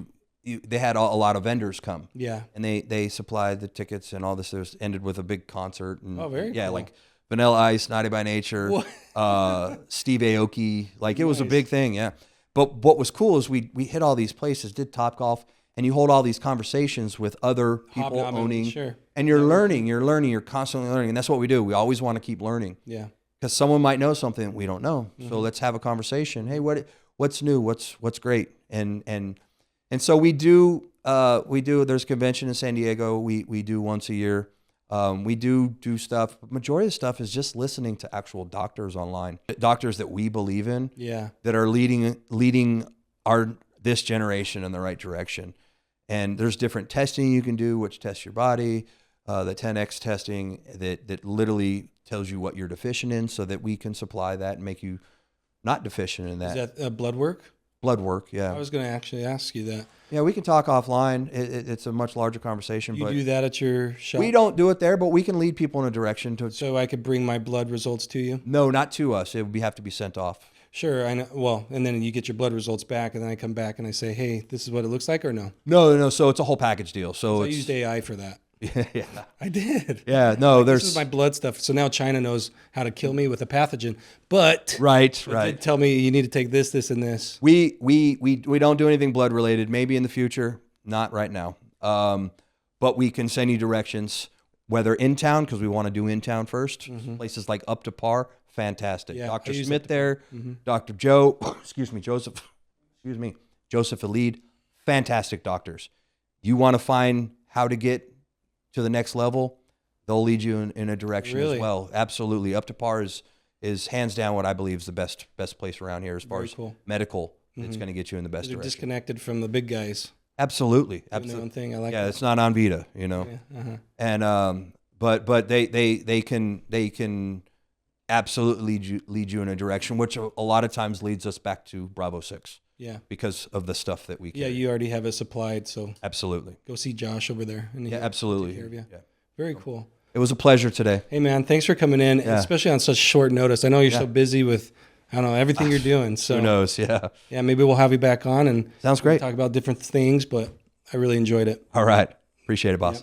they had a lot of vendors come. Yeah. And they supplied the tickets and all this. It was ended with a big concert. And, very cool. Like Vanilla Ice, Naughty by Nature, Steve Aoki. Like it was a big thing, yeah. But what was cool is we hit all these places, did Topgolf, and you hold all these conversations with other people owning. Sure. And you're learning, you're constantly learning. And that's what we do. We always want to keep learning. Yeah. Because someone might know something that we don't know. So let's have a conversation. Hey, what's new? What's great? And so we do, there's a convention in San Diego. We do once a year. We do stuff. But majority of the stuff is just listening to actual doctors online, doctors that we believe in, that are leading this generation in the right direction. And there's different testing you can do, which tests your body, the 10X testing that literally tells you what you're deficient in, so that we can supply that and make you not deficient in that. Is that blood work? Blood work, yeah. I was going to actually ask you that. Yeah, we can talk offline. It's a much larger conversation. You do that at your shop? We don't do it there, but we can lead people in a direction to. So I could bring my blood results to you? No, not to us. It would have to be sent off. Sure, I know. Well, and then you get your blood results back, and then I come back and I say, "Hey, this is what it looks like," or no? No. So it's a whole package deal. So I used AI for that. Yeah, I did. Yeah, no, this is my blood stuff. So now China knows how to kill me with a pathogen. But right. They tell me you need to take this, this, and this. We don't do anything blood related. Maybe in the future, not right now. But we can send you directions, whether in town, because we want to do in town first. Places like Up to Par, fantastic. Yeah, Dr. Smith there, Dr. Joseph Alid, fantastic doctors. You want to find how to get to the next level, they'll lead you in a direction as well. Absolutely. Up to Par is hands down what I believe is the best place around here as far as medical. It's going to get you in the best direction. Disconnected from the big guys. Absolutely. Doing their own thing. I like that. Yeah, it's not on Vita, you know. Yeah. And but they can absolutely lead you in a direction, which a lot of times leads us back to Bravo 6. Yeah. Because of the stuff that we carry. Yeah, you already have it supplied, so absolutely. Go see Josh over there. And absolutely. Take care of you. Yeah. Very cool. It was a pleasure today. Hey man, thanks for coming in, especially on such short notice. I know you're so busy with everything you're doing. So who knows? Yeah. Yeah, maybe we'll have you back on and sounds great. Talk about different things, but I really enjoyed it. All right. Appreciate it, boss. Yeah.